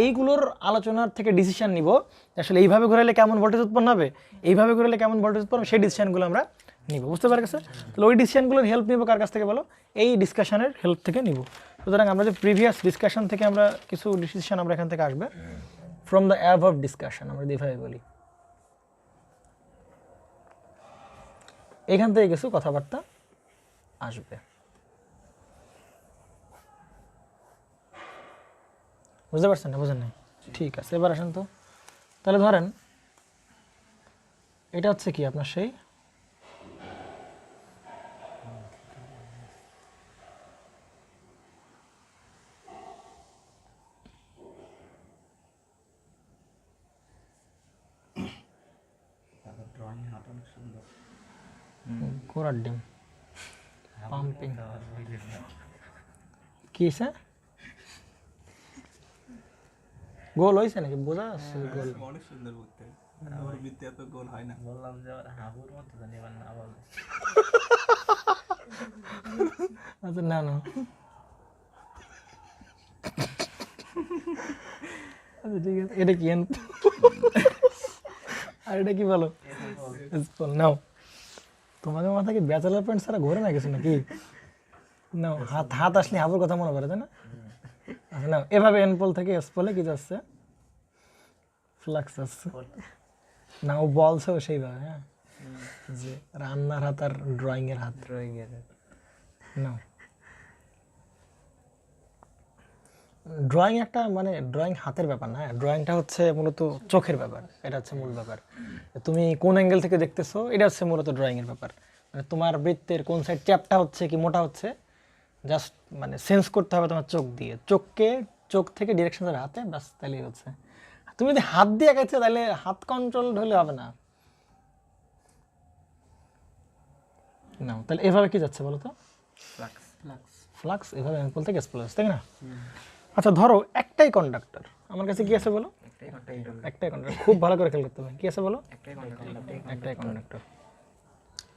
এইগুলোর আলোচনার থেকে ডিসিশন নিব আসলে এইভাবে ঘোরালে কেমন ভোল্টেজ উৎপন্ন হবে, এইভাবে ঘোরালে কেমন ভোল্টেজ উৎপন্ন হবে, সেই ডিসিশনগুলো আমরা নিব। বুঝতে পারা গেছে? তাহলে ওই ডিসিশনগুলোর হেল্প নিব কার কাছ থেকে বলো? এই ডিসকাশনের হেল্প থেকে নিব। সুতরাং আমরা যে প্রিভিয়াস ডিসকাশন থেকে আমরা কিছু ডিসিশন আমরা এখান থেকে আসবে, ফ্রম দ্য অ্যাবভ ডিসকাশন, আমরা এইভাবে বলি, এখান থেকে কিছু কথাবার্তা আসবে। বুঝতে পারছেন না? বুঝেন নাই? ঠিক আছে, এবার আসেন তো। তাহলে ধরেন এটা হচ্ছে কি আপনার সেই ঘোড়ার ডিম পাম্পিং কি হয়েছে গোল হয়েছে নাকি বোঝা যাচ্ছে গোল অনেক সুন্দর বুঝতে আমার বৃত্তে এত গোল হয় না বললাম যে হাবুর মতো জানি এবার না বলে আচ্ছা না না আচ্ছা ঠিক আছে এটা কি আর এটা কি বলো নাও তোমাদের মাথা কি ব্যাচেলার পয়েন্ট ছাড়া ঘোরে না কিছু নাকি নাও হাত হাত আসলে হাবুর কথা মনে পড়ে তাই না আচ্ছা নাও এভাবে এনপল থেকে এসপলে কি যাচ্ছে ফ্লাক্স আসছে না ও বলছেও সেইভাবে হ্যাঁ যে রান্নার হাত আর ড্রয়িং এর হাত নাও ড্রয়িং একটা মানে ড্রয়িং হাতের ব্যাপার না ড্রয়িংটা হচ্ছে মূলত চোখের ব্যাপার এটা হচ্ছে মূল ব্যাপার তুমি কোন অ্যাঙ্গেল থেকে দেখতেছো এটা হচ্ছে মূলত ড্রয়িং এর ব্যাপার মানে তোমার বৃত্তের কোন সাইড চ্যাপটা হচ্ছে কি মোটা হচ্ছে জাস্ট মানে সেন্স করতে হবে তোমার চোখ দিয়ে চোখ থেকে ডিরেকশন ধরে হাতে ব্যাস তাহলেই হচ্ছে তুমি যদি হাত দিয়ে এঁকেছো তাহলে হাত কন্ট্রোল হলে হবে না নাও তাহলে এভাবে কি যাচ্ছে বলো তো ফ্লাক্স এভাবে অ্যাঙ্গেল থেকে এক্সপ্লোর তাই না আচ্ছা ধরো একটাই কন্ডাক্টর আমার কাছে কি আছে বলো একটাই কন্ডাক্টর খুব ভালো করে খেয়াল করতে হবে কি আছে বলো একটাই কন্ডাক্টর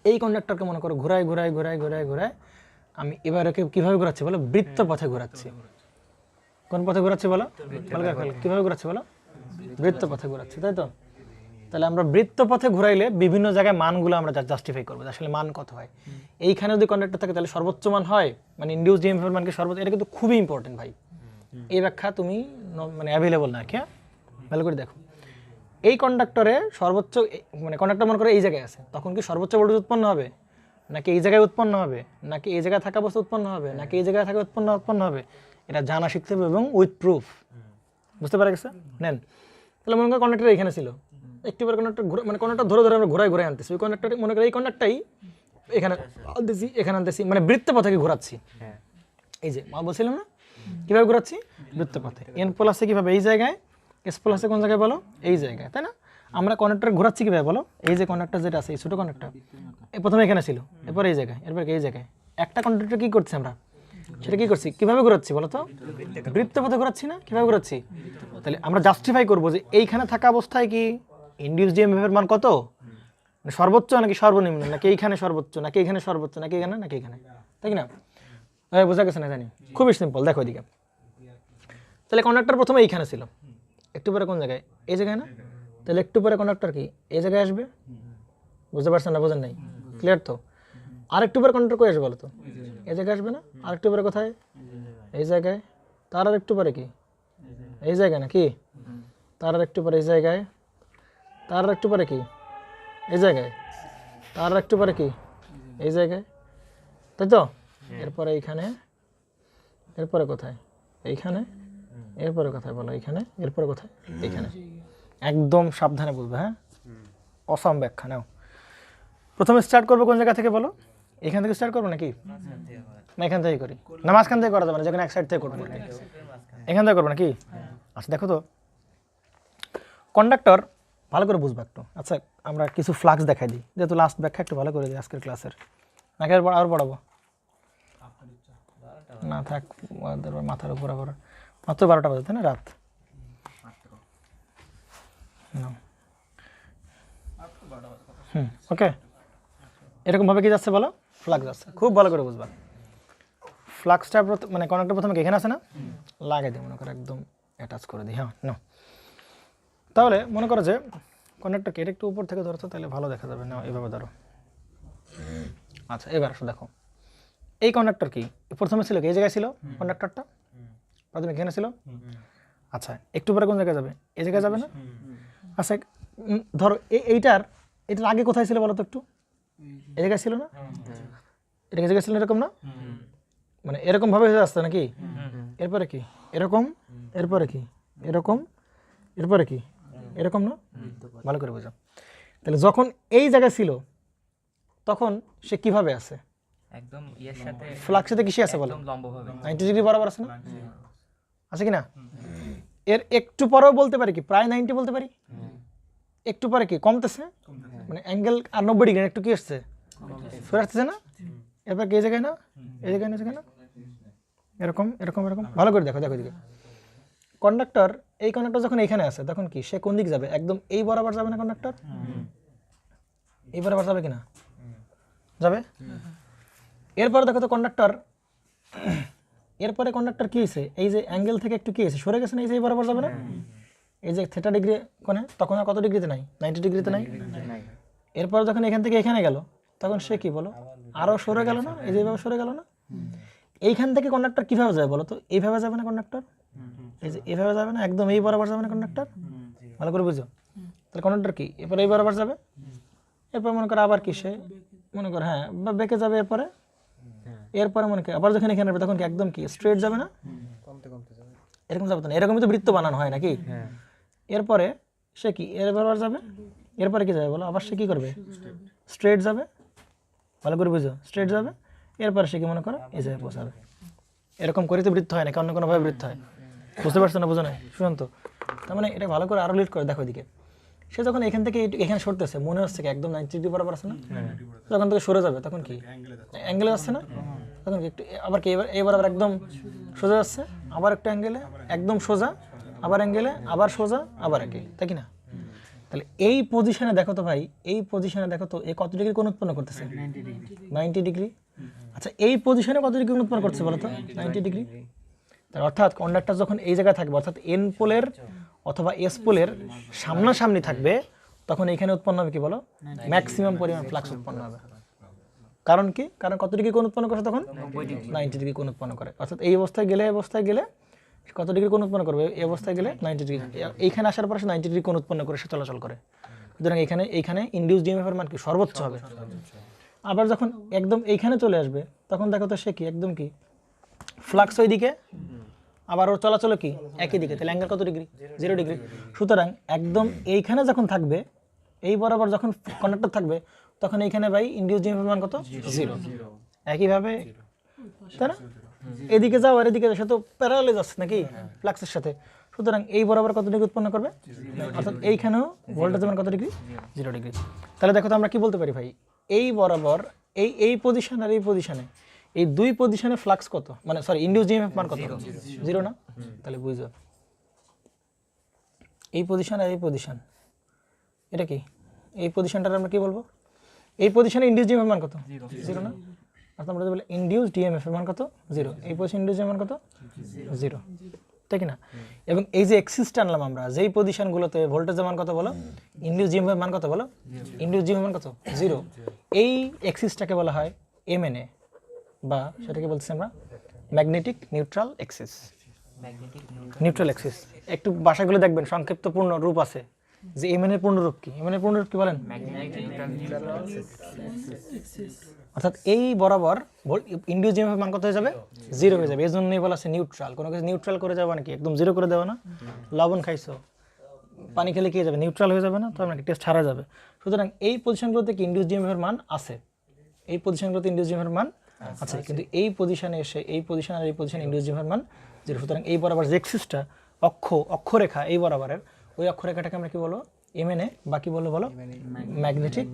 এই কন্ডাক্টরকে মনে করো ঘোরায় আমি এবার ওকে কিভাবে ঘোরাচ্ছি বলো বৃত্ত পথে ঘোরাচ্ছি কোন পথে ঘোরাচ্ছি বলো ভালো করে খেয়াল কিভাবে ঘোরাচ্ছি বলো বৃত্ত পথে ঘোরাচ্ছি তাই তো তাহলে আমরা বৃত্ত পথে ঘুরাইলে বিভিন্ন জায়গায় মানগুলো আমরা জাস্টিফাই করবো আসলে মান কত হয় এইখানে যদি কন্ডাক্টর থাকে তাহলে সর্বোচ্চ মান হয় মানে ইনডিউস ইএমএফ এর মানকে সর্বোচ্চ এটা কিন্তু খুবই ইম্পর্টেন্ট ভাই এই ব্যাখ্যা তুমি মানে অ্যাভেলেবল না কি ভালো করে দেখো এই কন্ডাক্টরে সর্বোচ্চ মানে কন্ডাক্টর মনে করে এই জায়গায় আছে তখন কি সর্বোচ্চ ভোল্টেজ উৎপন্ন হবে নাকি এই জায়গায় উৎপন্ন হবে নাকি এই জায়গায় থাকা অবস্থা উৎপন্ন হবে নাকি এই জায়গায় থাকা উৎপন্ন হবে এটা জানা শিখতে হবে এবং উইথ প্রুফ বুঝতে পারা গেছে নেন তাহলে মনে করো কন্ডাক্টর এখানে ছিল একটু পরে কন্ডাক্টর মানে কন্ডাক্টর ধরে আমরা ঘোরায় আনতেছি ওই কন্ডাক্টর মনে করো এই কন্ডাক্টরটাই এখানে আনতেছি মানে বৃত্ত পথে ঘোরাচ্ছি এই যে মা বলছিলাম না কিভাবে ঘোরাচ্ছি বৃত্ত পথে এন প্লাসে কিভাবে এই জায়গায় এস প্লাসে কোন জায়গায় বলো এই জায়গায় তাই না আমরা কন্ডাক্টর ঘোরাচ্ছি কিভাবে বলো এই যে কন্ডাক্টর যেটা আছে এই ছোট কন্ডাক্টর প্রথমে এখানে ছিল এরপর এই জায়গায় এরপর এই জায়গায় একটা কন্ডাক্টর কি করছি আমরা সেটা কি করছি কিভাবে ঘোরাচ্ছি বলো তো বৃত্ত পথে ঘোরাচ্ছি না কিভাবে ঘোরাচ্ছি তাহলে আমরা জাস্টিফাই করবো যে এইখানে থাকা অবস্থায় কি ইনডিউস ইএমএফ এর মান কত মানে সর্বোচ্চ নাকি সর্বনিম্ন নাকি এইখানে সর্বোচ্চ নাকি এখানে সর্বোচ্চ নাকি এখানে তাই কি না বোঝা গেছে না জানি খুবই সিম্পল দেখো এদিকে তাহলে কন্ডাক্টর প্রথমে এইখানে ছিল একটু পরে কোন জায়গায় এই জায়গায় না তাহলে একটু পরে কন্ডাক্টর কি এই জায়গায় আসবে বুঝতে পারছেন না বোঝেন নাই ক্লিয়ার তো আর একটু পরে কন্ডাক্টর কই আসবে বলো তো এই জায়গায় আসবে না আর একটু পরে কোথায় এই জায়গায় তার আর একটু পরে কি এই জায়গায় নাকি তার আর একটু পরে এই জায়গায় তার আর একটু পরে কি এই জায়গায় তার আর একটু পরে কি এই জায়গায় তাই তো এরপরে এইখানে এরপরে কোথায় এইখানে এরপরে কোথায় বলো এইখানে এরপরে কোথায় এইখানে একদম সাবধানে বুঝবে হ্যাঁ অসম ব্যাখ্যা নাও প্রথমে স্টার্ট করবো কোন জায়গা থেকে বলো এখান থেকে স্টার্ট করবো নাকি না এখান থেকে করি না মাঝখান থেকে করা যাবে না যেখানে এক সাইড থেকে করবো এখান থেকে করবো নাকি আচ্ছা দেখো তো কন্ডাক্টর ভালো করে বুঝবো একটু আচ্ছা আমরা কিছু ফ্লাক্স দেখাই দিই যেহেতু লাস্ট ব্যাখ্যা একটু ভালো করে দিই আজকের ক্লাসের নাকি আর পড়াবো না থাক মাথার উপর আবার মাত্র 12টা বাজে তাই না রাত ওকে এরকমভাবে কি যাচ্ছে বলো ফ্লাক্স যাচ্ছে খুব ভালো করে বুঝবা ফ্লাক্সটা মানে কন্ডাক্টর প্রথমে এখানে আছে না লাগাই দিই মনে করো একদম অ্যাটাচ করে দিই হ্যাঁ না তাহলে মনে করো যে কন্ডাক্টরকে এটা একটু উপর থেকে ধরতো তাহলে ভালো দেখা যাবে না এভাবে ধরো আচ্ছা এবার আসো দেখো এই কন্ডাক্টর কি প্রথমে ছিল কি এই জায়গায় ছিল কন্ডাক্টরটা প্রথমে এখানে ছিল আচ্ছা একটু পরে কোন জায়গায় যাবে এই জায়গায় যাবে না আচ্ছা ধরো এটার আগে কোথায় ছিল বলো তো একটু এই জায়গায় ছিল না এটা জায়গায় ছিল এরকম না মানে এরকম ভাবে হয়ে আসছে নাকি এরপরে কি এরকম এরপরে কি এরকম এরপরে কি এরকম না ভালো করে বোঝা তাহলে যখন এই জায়গায় ছিল তখন সে কিভাবে আছে একদম এর সাথে ফ্লাক্সের সাথে কিসে আছে বলো একদম লম্বভাবে 90 ডিগ্রি বরাবর আছে না আছে কি না এর একটু পরেও বলতে পারি কি প্রায় 90 বলতে পারি একটু পরে কি কমতেছে মানে অ্যাঙ্গেল আর 90 ডিগ্রি একটু কি আসছে সরে আসতেছে না? এরপর কি এই জায়গায় না, এই জায়গায় না, এই জায়গায় না, এরকম এরকম এরকম। ভালো করে দেখো, দেখো এদিকে। কন্ডাক্টর, এই কন্ডাক্টর যখন এখানে আসে তখন কি সে কোন দিক যাবে? একদম এই বরাবর যাবে না কন্ডাক্টর? এই বরাবর যাবে কিনা? যাবে। এরপরে দেখো তো কন্ডাক্টর, এরপরে কন্ডাক্টর কি হয়েছে? এই যে অ্যাঙ্গেল থেকে একটু কি হয়েছে? সরে গেছে না? এই যে এই বরাবর যাবে না? এই যে থিটা ডিগ্রি কোণে, তখন আর কত ডিগ্রিতে নাই? 90 ডিগ্রিতে নাই। এরপর যখন এখান থেকে এখানে গেল তখন সে কি বলো আরো সরে গেল না? এই যে এইভাবে সরে গেল না? এইখান থেকে কন্ডাক্টর কিভাবে যাবে বলো তো? এইভাবে যাবে না কন্ডাক্টর? এই যে এইভাবে যাবে না? একদম এই বরাবর যাবে না কন্ডাক্টর? ভালো করে বুঝো। তাহলে কন্ডাক্টর কি এরপর এই বরাবর যাবে, এরপর মনে করো আবার কি সে মনে করো হ্যাঁ বা বেঁকে যাবে, এরপরে এরপরে মনে করি আবার যখন এখানে আসবে তখন কি একদম কি স্ট্রেট যাবে না? এরকম যাবে তো না, এরকমই তো বৃত্ত বানানো হয় নাকি? এরপরে সে কি এর বরাবর যাবে, এরপরে কি যাবে বলো? আবার সে কি করবে? স্ট্রেট যাবে। ভালো করে বুঝো, স্ট্রেট যাবে। এরপরে সে কি মনে করো এই জায়গায় পৌঁছাবে। এরকম করে তো বৃত্ত হয় নাকি অন্য কোনোভাবে বৃত্ত হয়? বুঝতে পারছো না? বুঝো না? শুনুন তো, তার মানে এটা ভালো করে আরো লিড করে দেখো এদিকে। সে যখন এখান থেকে এখানে সরতেছে মনে হচ্ছে কি একদম 90 ডিগ্রি বরাবর আছে না? যখন থেকে সরে যাবে তখন কি অ্যাঙ্গেলে যাচ্ছে না? তখন কি একটু আবার কি এই বরাবর একদম সোজা যাচ্ছে, আবার একটু অ্যাঙ্গেলে একদম সোজা, আবার অ্যাঙ্গেলে আবার সোজা, আবার একই, তাই কি না? তাহলে এই পজিশনে দেখো তো ভাই, এই পজিশনে দেখো তো এ কত ডিগ্রি কোণ উৎপন্ন করতেছে? 90 ডিগ্রি। আচ্ছা এই পজিশনে কত ডিগ্রি কোণ উৎপন্ন করছে বলো তো? 90 ডিগ্রি। তার অর্থাৎ কন্ডাক্টর যখন এই জায়গায় থাকবে, অর্থাৎ এন পোলের অথবা এস পোলের সামনাসামনি থাকবে, তখন এখানে উৎপন্ন হবে কি বলো? ম্যাক্সিমাম পরিমাণ ফ্লাক্স উৎপন্ন হবে। কারণ কি? কারণ কত ডিগ্রি কোণ উৎপন্ন করে তখন? 90 ডিগ্রি কোণ উৎপন্ন করে। অর্থাৎ এই অবস্থায় গেলে কত ডিগ্রি কোণ উৎপন্ন করবে? এই অবস্থায় গেলে 90 ডিগ্রি। এইখানে আসার পরে সে 90 ডিগ্রি কোণ উৎপন্ন করে সে চলাচল করে। সুতরাং এইখানে ইনডিউস ডিএমএফ এর মান কি সর্বোচ্চ হবে। আবার যখন একদম এইখানে চলে আসবে তখন দেখো তো সে কি একদম কি ফ্লাক্স ওই দিকে, আবার ওর চলাচল কি একই দিকে। তাহলে অ্যাঙ্গেল কত ডিগ্রি? 0 ডিগ্রি। সুতরাং একদম এইখানে যখন থাকবে, এই বরাবর যখন কন্ডাক্টর থাকবে তখন এইখানে ভাই ইনডিউস ডিএমএফ এর মান কত? 0। একইভাবে তাই না? এদিকে যাও আর এদিকে সে তো প্যারালালে যাচ্ছে নাকি ফ্লাক্সের সাথে। সুতরাং এই বরাবর কত ডিগ্রি উৎপন্ন করবে? অর্থাৎ এইখানেও ভোল্টেজের মান কত ডিগ্রি? 0 ডিগ্রি। তাহলে দেখো তো আমরা কি বলতে পারি ভাই, এই বরাবর এই পজিশন আর এই পজিশনে, এই দুই পজিশনে ফ্লাক্স কত, মানে সরি ইনডিউস ডিএমএফ মান কত? 0 না? তাহলে বুঝো এই পজিশন আর এই পজিশন, এটা কি এই পজিশনটার আমরা কি বলবো? এই পজিশনে ইনডিউস ডিএমএফ মান কত? 0 না? অর্থাৎ আমরা বলি ইনডিউস ডিএমএফ এর মান কত? 0। এই পজিশন ইনডিউস ডিএমএফ মান কত? 0, তাই কি না? এবং এই যে এক্সিসটা আনলাম আমরা, যেই পজিশনগুলোতে ভোল্টেজের মান কত বলো? ইনডিউস ডিএমএফ এর মান কত বলো? ইনডিউস ডিএমএফ মান কত? 0। এই এক্সিসটাকে বলা হয় এমএনএ, বা সেটাকে বলছি আমরা magnetic neutral axis. Neutral axis একটু ভাষাগুলো দেখবেন সংক্ষিপ্ত পূর্ণ রূপ আছে, যে এমএনএ পূর্ণ রূপ কি? এমএনএ পূর্ণ রূপ কি বলেন? অর্থাৎ এই বরাবর ইনডিউস ডিএমএফ মান কত হয়ে যাবে? 0 হয়ে যাবে। এই জন্যই বলা আছে নিউট্রাল। কোনো কিছু নিউট্রাল করে যাবে নাকি একদম 0 করে দেওয়া না? লবণ খাইছো, পানি খেলে কি হয়ে যাবে? নিউট্রাল হয়ে যাবে না? তো আপনাকে টেস্ট হারা যাবে। সুতরাং এই পজিশনগুলোতে কি ইনডিউস ডিএমএফ এর মান আছে, এই পজিশনগুলোতে ইনডিউস ডিএমএফ এর মান আছে, কিন্তু এই পজিশনে এসে এই পজিশন আর এই পজিশনে ইনডিউস ডিএমএফ এর মান 0। সুতরাং এই বরাবর যে এক্সিসটা অক্ষরেখা, এই বরাবরের ওই অক্ষরেখাটাকে আমরা কি বলবো? এমএনএ, বাকি বলো ম্যাগনেটিক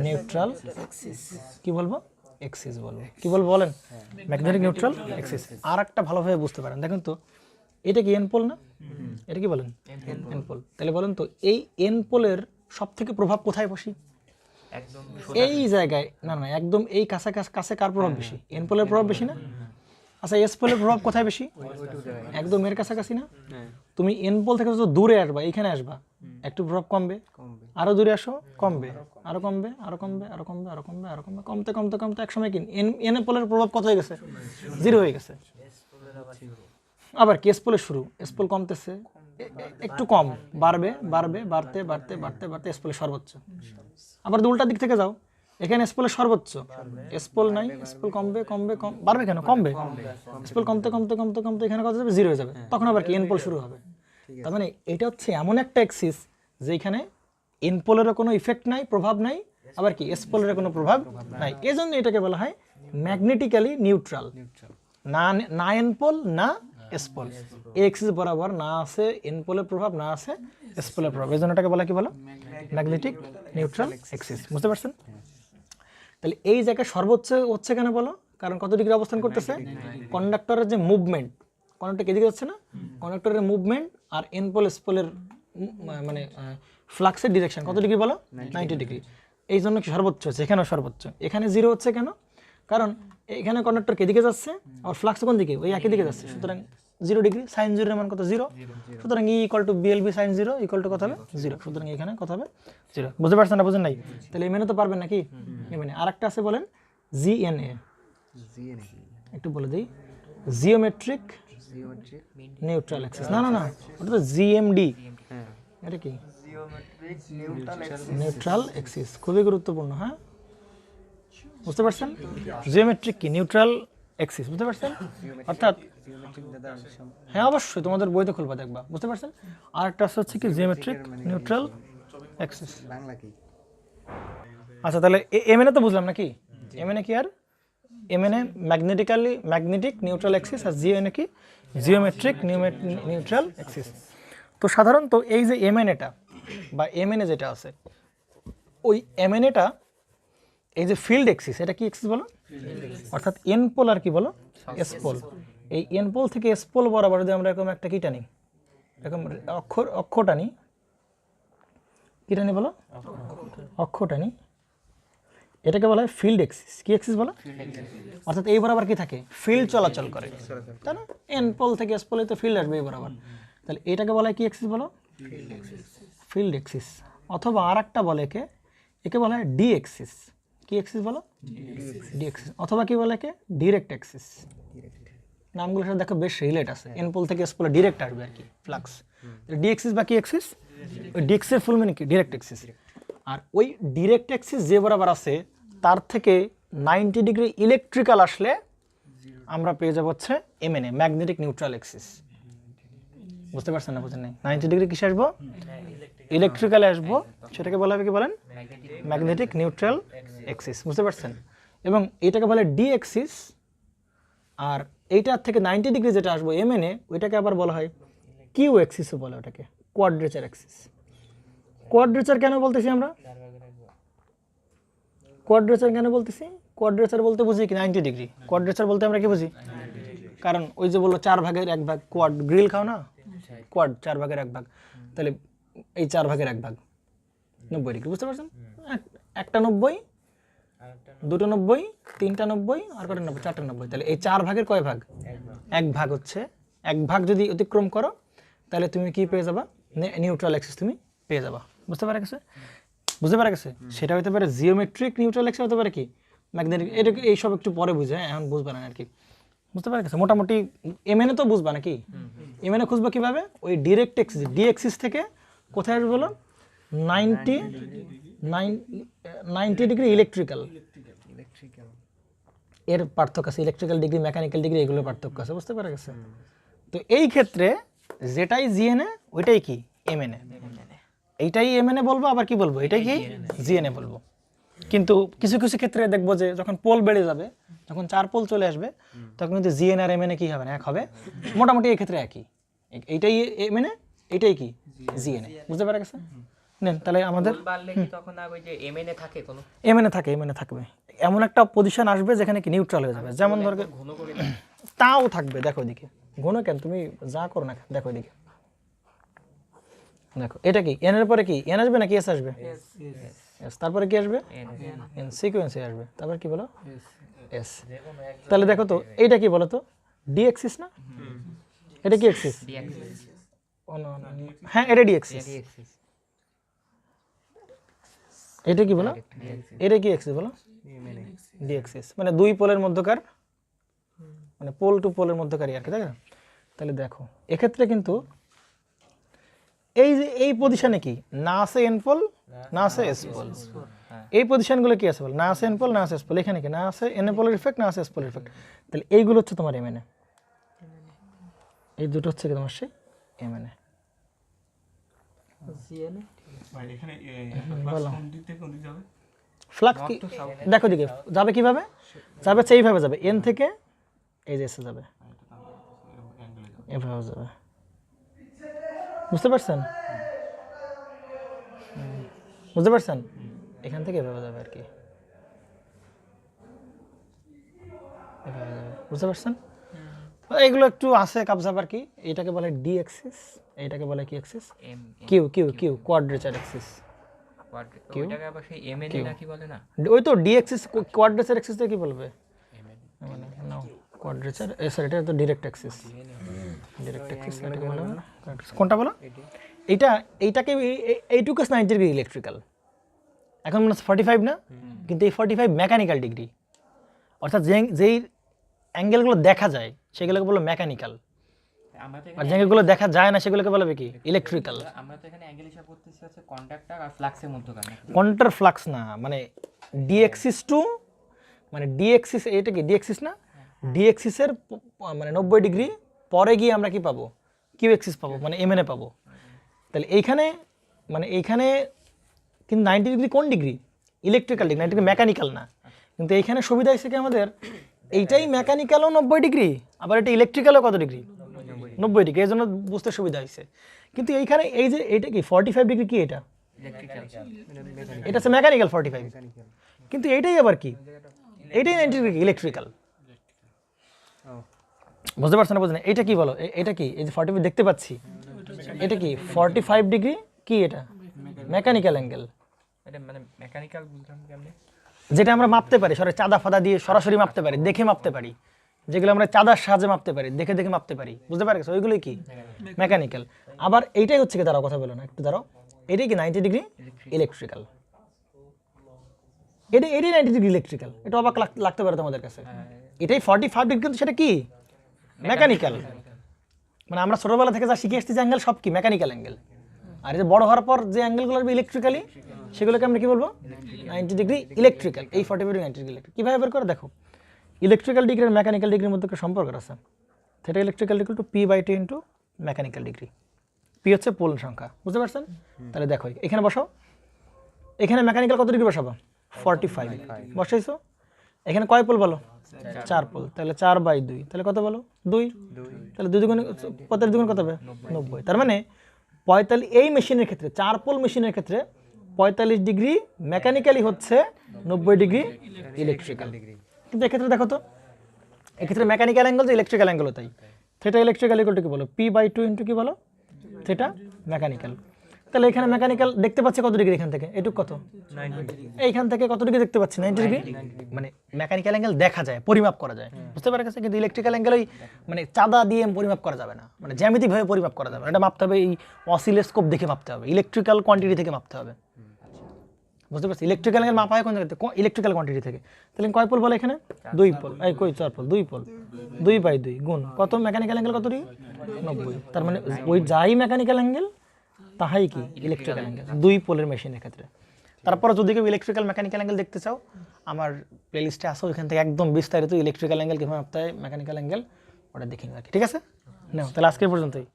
নিউট্রাল কি বলবো? এক্সিস বলবো। কি বলবো বলেন? Magnetic neutral axis. আর একটা ভালোভাবে বুঝতে পারেন, দেখেন তো এটা কি এন পোল না? এটা কি বলেন? N pole. তাহলে বলেন তো এই এন পোলের সব থেকে প্রভাব কোথায় বসি? একদম এই জায়গায় না, একদম এই কাছে কার প্রভাব বেশি? এন পোলের প্রভাব বেশি না? আচ্ছা এস পোলের প্রভাব কোথায় বেশি? একদম এর কাছাকাছি না? তুমি এন পোল থেকে যত দূরে আসবা, এইখানে আসবা, একটু প্রভাব কমবে, আরো দূরে আসো কমবে, আরো কমবে, আরো কমবে, আরো কমবে, আরো কমবে, আরো কমবে, কমতে কমতে কমতে একসময় কি এন পোলের প্রভাব কত হয়ে গেছে? 0 হয়ে গেছে। আবার কি এস পোলের শুরু, এস পোল কমতেছে, একটু কম, বাড়বে বাড়বে, বাড়তে বাড়তে বাড়তে বাড়তে এস পোলের সর্বোচ্চ। আবার উল্টা দিক থেকে যাও, এখানে এস পোলের সর্বোচ্চ, এস পোল নাই, এস পোল কমবে কমবে বাড়বে কেন? কমবে। এস পোল কমতে কমতে কমতে কমতে এখানে কত যাবে? 0 হয়ে যাবে। তখন আবার কি এন পোল শুরু হবে। তার মানে এটা হচ্ছে এমন একটা এক্সিস যেখানে এন পোলেরও কোনো ইফেক্ট নাই, প্রভাব নাই, আবার কি এস পোলের কোনো প্রভাব নাই। এজন্য এটাকে বলা হয় ম্যাগনেটিক্যালি নিউট্রাল। না এন পোল না এস পোল, এই এক্সিস বরাবর না আছে এন পোলের প্রভাব, না আছে এস পোলের প্রভাব। এই জন্য এটাকে বলা কি বলো? Magnetic neutral axis. বুঝতে পারছেন? তাহলে এই জায়গায় সর্বোচ্চ হচ্ছে কেন বলো? কারণ কত ডিগ্রি অবস্থান করতেছে? কন্ডাক্টরের যে মুভমেন্ট, কন্ডাক্টর এদিকে যাচ্ছে না, কন্ডাক্টরের মুভমেন্ট আর এন পোল এস পোলের মানে ফ্লাক্সের ডিরেকশন কত ডিগ্রি বলো? 90 ডিগ্রি। এই জন্য কি সর্বোচ্চ হচ্ছে, এখানেও সর্বোচ্চ। এখানে 0 হচ্ছে কেন? কারণ এখানে কন্ডাক্টর এদিকে যাচ্ছে আর ফ্লাক্স কোন দিকে? ওই একই দিকে যাচ্ছে, সুতরাং 0 ডিগ্রি। সাইন 0 এর মান কত? 0। সুতরাং E equal to BLV sine 0 equal to কত হবে? 0। সুতরাং এখানে কত হবে? 0। বুঝতে পারছেন না? বুঝেন নাই? তাহলে এই মেনে তো পারবেন নাকি? এই মেনে আরেকটা আছে বলেন, জিএনএ। একটু বলে দিই, জিওমেট্রিক নিউট্রাল অ্যাক্সিস। না না না, ওটা তো জিএমডি। এটা কি? Neutral Axis. খুবই গুরুত্বপূর্ণ। হ্যাঁ, বুঝতে পারছেন? জিওমেট্রিক কি? Neutral Axis. বুঝতে পারছেন? অর্থাৎ হ্যাঁ অবশ্যই তোমাদের বইতে খুলবা দেখবা। বুঝতে পারছেন? আর একটা হচ্ছে কি জিওমেট্রিক নিউট্রাল অ্যাক্সিস। আচ্ছা, তাহলে এমএনএ তো বুঝলাম নাকি? এমএনএ কি? আর এমএনএ ম্যাগনেটিক নিউট্রাল অ্যাক্সিস, আর জিওএনএ কি? Geometric neutral Axis. তো সাধারণত এই যে এমএনএটা বা এমএনএ যেটা আছে, ওই এমএনএটা এই যে ফিল্ড অ্যাক্সিস, এটা কি অ্যাক্সিস বলো? অর্থাৎ এন পোল আর কি বলো? S pole. এই এন পোল থেকে এস পোল বরাবর যদি আমরা এরকম একটা কি টানি, এরকম অক্ষ টানি, কি টানি বলো? অক্ষ টানি, এটাকে বলা হয় ফিল্ড অ্যাক্সিস। কি অ্যাক্সিস বলো? অর্থাৎ এই বরাবর কি থাকে? ফিল্ড চলাচল করে, তাই না? এন পোল থেকে এস পোলে তো ফিল্ড আসবে এই বরাবর। তাহলে এটাকে বলা হয় কি অ্যাক্সিস বলো? Field Axis. অথবা আর একটা বলে একে বলা হয় ডি অ্যাক্সিস। কি অ্যাক্সিস বলো? D Axis. অথবা কি বলে একে? Direct Axis. নামগুলোর সাথে দেখো বেশ রিলেট আছে। এন পোল থেকে এস পোলে ডিরেক্ট আসবে আর কি ফ্লাক্স। ডি অ্যাক্সিস বা কি অ্যাক্সিস? ওই ডি অ্যাক্সিসের ফুল মিনিং কি? Direct axis. আর ওই ডিরেক্ট অ্যাক্সিস যে বরাবর আছে তার থেকে 90 ডিগ্রি ইলেকট্রিক্যাল আসলে আমরা পেয়ে যাব হচ্ছে এমএনএ, ম্যাগনেটিক নিউট্রাল অ্যাক্সিস। বুঝতে পারছেন না? বুঝেন নাই? 90 ডিগ্রি কিসে আসবো? ইলেকট্রিক্যালে আসবো, সেটাকে বলা হবে কি বলেন? Magnetic neutral Axis. বুঝতে পারছেন? এবং এটাকে বলে ডি অ্যাক্সিস। আর এইটার থেকে 90 ডিগ্রি যেটা আসবো এমএনএ, ওইটাকে আবার বলা হয় কিউ অ্যাক্সিসও বলে, ওটাকে কোয়াড্রেচার অ্যাক্সিস। কোয়াড্রেচার কেন বলতেছি আমরা? কোয়াড্রেচার কেন বলতেছি? কোয়াড্রেচার বলতে বুঝি কি 90 ডিগ্রি। কোয়াড্রেচার বলতে আমরা কি বুঝি? কারণ ওই যে বললো 4 ভাগের 1 ভাগ, কোয়াড গ্রিল খাও না, কোয়াড 4 ভাগের 1 ভাগ, তাহলে এই 4 ভাগের 1 ভাগ 90 ডিগ্রি। বুঝতে পারছেন? একটা 90, দুটো 90, তিনটা 90, আর কটা 90? 4টা 90। তাহলে এই 4 ভাগের কয় ভাগ? 1 ভাগ হচ্ছে। 1 ভাগ যদি অতিক্রম করো তাহলে তুমি কি পেয়ে যাবা? নিউট্রাল অ্যাক্সিস তুমি পেয়ে যাবা। বুঝতে পারা গেছে? বুঝতে পারা গেছে? সেটা হতে পারে জিওমেট্রিক নিউট্রাল অ্যাক্সিস, হতে পারে কি ম্যাগনেটিক। এটা এইসব একটু পরে বুঝে, এখন বুঝবা না আর কি। বুঝতে পারা গেছে? মোটামুটি এমএনএ তো বুঝবা নাকি? এমএনএ খুঁজবা কিভাবে? ওই ডিরেক্ট অ্যাক্সিস, ডি অ্যাক্সিস থেকে কোথায় আসবে বলো? 90 ডিগ্রি ইলেকট্রিক্যাল। এর পার্থক্য আছে, ইলেকট্রিক্যাল ডিগ্রি, মেকানিক্যাল ডিগ্রি, এগুলোর পার্থক্য আছে। বুঝতে পারা গেছে? তো এই ক্ষেত্রে যেটাই জিএনএ ওইটাই কি এমএনএ। এইটাই এমএনএ বলবো, আবার কি বলবো? এটাই কি জিএনএ বলবো। কিন্তু কিছু কিছু ক্ষেত্রে দেখবো যে যখন পোল বেড়ে যাবে, যখন 4 পোল চলে আসবে, তখন কিন্তু জিএনএ আর এমএনএ কি হবে না? এক হবে। মোটামুটি এই ক্ষেত্রে একই। এইটাই এমএনএ, এইটাই কি জিএনএ। বুঝতে পারা গেছে? নেন তাহলে আমাদের বাড়লে কি তখন আর ওই যে এমএনএ থাকে কোনো? এমএনএ থাকে, এমএনএ থাকবে। এমন একটা পজিশন আসবে যেখানে কি নিউট্রাল হয়ে যাবে। যেমন ধর তাও থাকবে। দেখো এদিকে, ঘন কেন? তুমি যা করো না, দেখো এদিকে, দেখো এটা কি এন এর পরে কি এন আসবে নাকি এস আসবে? এস। তারপরে কি আসবে? এন সিকোয়েন্সে আসবে। তারপর কি বলো? এস। তাহলে দেখো তো এইটা কি বলো তো? ডি অ্যাক্সিস না? এটা কি অ্যাক্সিস? D Axis. ও না, হ্যাঁ এটা ডি অ্যাক্সিস। D Axis. এটা কি বলো? এটা কি অ্যাক্সিস বলো? D Axis. মানে দুই পোলের মধ্যকার, মানে পোল টু পোলের মধ্যকারই আর কি, তাই না? তাহলে দেখো এক্ষেত্রে কিন্তু এই যে এই পজিশনে কি না আছে এন পোল, না আছে এস পোল। এই পজিশনগুলো কি আছে বল? না আছে এন পোল, না আছে এস পোল। এখানে কি না আছে এন পোলের ইফেক্ট, না আছে এস পোলের ইফেক্ট। তাহলে এইগুলো হচ্ছে তোমার এমএনএ। এই দুটো হচ্ছে কি তোমার সেই এমএনএ। ভাই এখানে কোন দিক থেকে কোন দিক যাবে? ফ্লাক্স কি দেখো দিকে যাবে, কিভাবে যাবে? এইভাবে যাবে, এন থেকে এই যে এসে যাবে, এভাবে যাবে। বুঝতে পারছেন? বুঝতে পারছেন? এখান থেকে এভাবে যাবে আর কি। বুঝতে পারছেন? এগুলো একটু আছে কাবজাব আর কি। এটাকে বলে ডি অ্যাক্সিস, এটাকে বলে কি axis? M Q Q Q quadrature axis. ওইটাকে আবার সেই এমএন নাকি বলে না? ওই তো ডি অ্যাক্সিস কোয়াড্রেচার অ্যাক্সিস কি বলবে? মানে না কোয়াড্রেচার সরি এটা তো ডিরেক্ট অ্যাক্সিস। ডিরেক্ট অ্যাক্সিস এটাকে বলে না? কোনটা বলো? এইটাকে এইটুকু 90 ডিগ্রি ইলেকট্রিক্যাল। এখন মানে 45 না, কিন্তু এই 45 মেকানিক্যাল ডিগ্রি। অর্থাৎ যেই অ্যাঙ্গেলগুলো দেখা যায় সেগুলোকে বলো মেকানিক্যাল, আমরা তো আর যেগুলো দেখা যায় না সেগুলোকে বলবে কি ইলেকট্রিক্যাল। আমরা তো এখানে অ্যাঙ্গেল হিসাব করতেছি হচ্ছে কন্ডাক্টর আর ফ্লাক্সের মধ্যকার নাকি? কন্ট্রার ফ্লাক্স না, মানে ডি অ্যাক্সিস টু মানে ডি অ্যাক্সিস, এটা কি ডি অ্যাক্সিস না? ডি অ্যাক্সিসের মানে 90 ডিগ্রি পরে গিয়ে আমরা কি পাবো? কিউ অ্যাক্সিস পাবো, মানে এমএনএ পাবো। তাহলে এইখানে মানে এইখানে কিন্তু 90 ডিগ্রি কোন degree? Electrical degree, 90 degree mechanical না। কিন্তু এইখানে সুবিধা হয়েছে কি আমাদের, এইটাই মেকানিক্যালও 90 ডিগ্রি, আবার এটা ইলেকট্রিক্যালও কত ডিগ্রি? 90 ডিগ্রি। এই জন্য বুঝতে সুবিধা হয়েছে। কিন্তু এইখানে এই যে এইটা কি 45 ডিগ্রি কি এটা? এটা হচ্ছে মেকানিক্যাল 45, কিন্তু এইটাই আবার কি? এইটাই 90 ডিগ্রি ইলেকট্রিক্যাল। বুঝতে পারছেন না? বুঝলেন? এইটা কি বলো? এটা কি? এই যে 45 দেখতে পাচ্ছি, এটা কি 45 ডিগ্রি কি? এটা মেকানিক্যাল অ্যাঙ্গেল, এটা মানে মেকানিক্যাল বুঝলাম কেমনে? যেটা আমরা মাপতে পারি চাঁদা ফাদা দিয়ে সরাসরি মাপতে পারি, দেখে মাপতে পারি। যেগুলো আমরা চাঁদার সাহায্যে মাপতে পারি, দেখে দেখে মাপতে পারি। বুঝতে পারছো? ওইগুলোই কি মেকানিক্যাল। আবার এইটাই হচ্ছে কি, দাঁড়াও কথা বলো না, একটু দাঁড়াও। এটাই কি 90 ডিগ্রি ইলেকট্রিক্যাল। এটাই 90 ডিগ্রি ইলেকট্রিক্যাল। এটা অবাক লাগতে পারে তোমাদের কাছে। এটাই 45 ডিগ্রি, কিন্তু সেটা কি মেকানিক্যাল। মানে আমরা ছোটবেলা থেকে যা শিখে এসেছি যে অ্যাঙ্গেল সব কি মেকানিক্যাল অ্যাঙ্গেল, আর এই যে বড় হওয়ার পর যে অ্যাঙ্গেলগুলো আসবে ইলেকট্রিক্যালি সেগুলোকে আমরা কি বলবো? 90 ডিগ্রি ইলেকট্রিক্যাল। এই 45 ডিগ্রি 90 ডিগ্রি ইলেকট্রিক। কীভাবে বের করে দেখো, ইলেকট্রিক্যাল ডিগ্রি আর মেকানিক্যাল ডিগ্রির মধ্যে একটা সম্পর্ক আছে। সেটা electrical equal to P/2 into mechanical degree. P হচ্ছে পোল সংখ্যা। বুঝতে পারছেন? তাহলে দেখো এখানে বসাও, এখানে মেকানিক্যাল কত ডিগ্রি বসাবো? 45 বসাইছো। এখানে কয় পোল বলো? 4 পোল। তাহলে 4/2, তাহলে কত বলো? 2। তাহলে 2 দুগুণ 45 দুগুণ কত হবে? 90। তার মানে 45 এই মেশিনের ক্ষেত্রে, 4 পোল মেশিনের ক্ষেত্রে 45 ডিগ্রি মেকানিক্যালি হচ্ছে, 90 ডিগ্রি ইলেকট্রিক্যাল। কিন্তু এক্ষেত্রে দেখো তো, এক্ষেত্রে মেকানিক্যাল অ্যাঙ্গেল যে ইলেকট্রিক্যাল অ্যাঙ্গেলও তাই। থিটা ইলেকট্রিক্যাল ইকুয়াল টু কি বলো? P/2 ইন্টু কি বলো? Theta mechanical. তাহলে এখানে মেকানিক্যাল দেখতে পাচ্ছি কত ডিগ্রি? এখান থেকে এটুক কত? 90 ডিগ্রি। এইখান থেকে কত ডিগ্রি দেখতে পাচ্ছি? 90 ডিগ্রি। মানে মেকানিক্যাল অ্যাঙ্গেল দেখা যায়, পরিমাপ করা যায়। বুঝতে পারা গেছে? কিন্তু ইলেকট্রিক্যাল অ্যাঙ্গেল ওই মানে চাঁদা দিয়ে পরিমাপ করা যাবে না, মানে জ্যামিতিকভাবে পরিমাপ করা যাবে না। এটা মাপতে হবে এই অসিলোস্কোপ দেখে মাপতে হবে, ইলেকট্রিক্যাল কোয়ান্টিটি থেকে মাপতে হবে। বুঝতে পারছি? ইলেকট্রিক্যাল অ্যাঙ্গেল মাপা হয় কোন জায়গাতে? ইলেকট্রিক্যাল কোয়ান্টিটি থেকে। তাহলে কয় পোল বলে এখানে? 2 পোল। এই কই 4 পোল? 2 পোল। 2/2 গুণ কত? মেকানিক্যাল অ্যাঙ্গেল কত ডিগ্রি? 90। তার মানে ওই যাই মেকানিক্যাল অ্যাঙ্গেল তাহাই কি ইলেকট্রিক্যাল অ্যাঙ্গেল 2 পোলের মেশিনের ক্ষেত্রে। তারপরে যদি কেউ ইলেকট্রিক্যাল মেকানিক্যাল অ্যাঙ্গেল দেখতে চাও, আমার প্লেলিস্টে আসো, ওইখান থেকে একদম বিস্তারিত ইলেকট্রিক্যাল অ্যাঙ্গেল কীভাবে মাপতে হয়, মেকানিক্যাল অ্যাঙ্গেল, ওটা দেখে নিও আর কি। ঠিক আছে? নাও তাহলে আজকের পর্যন্তই।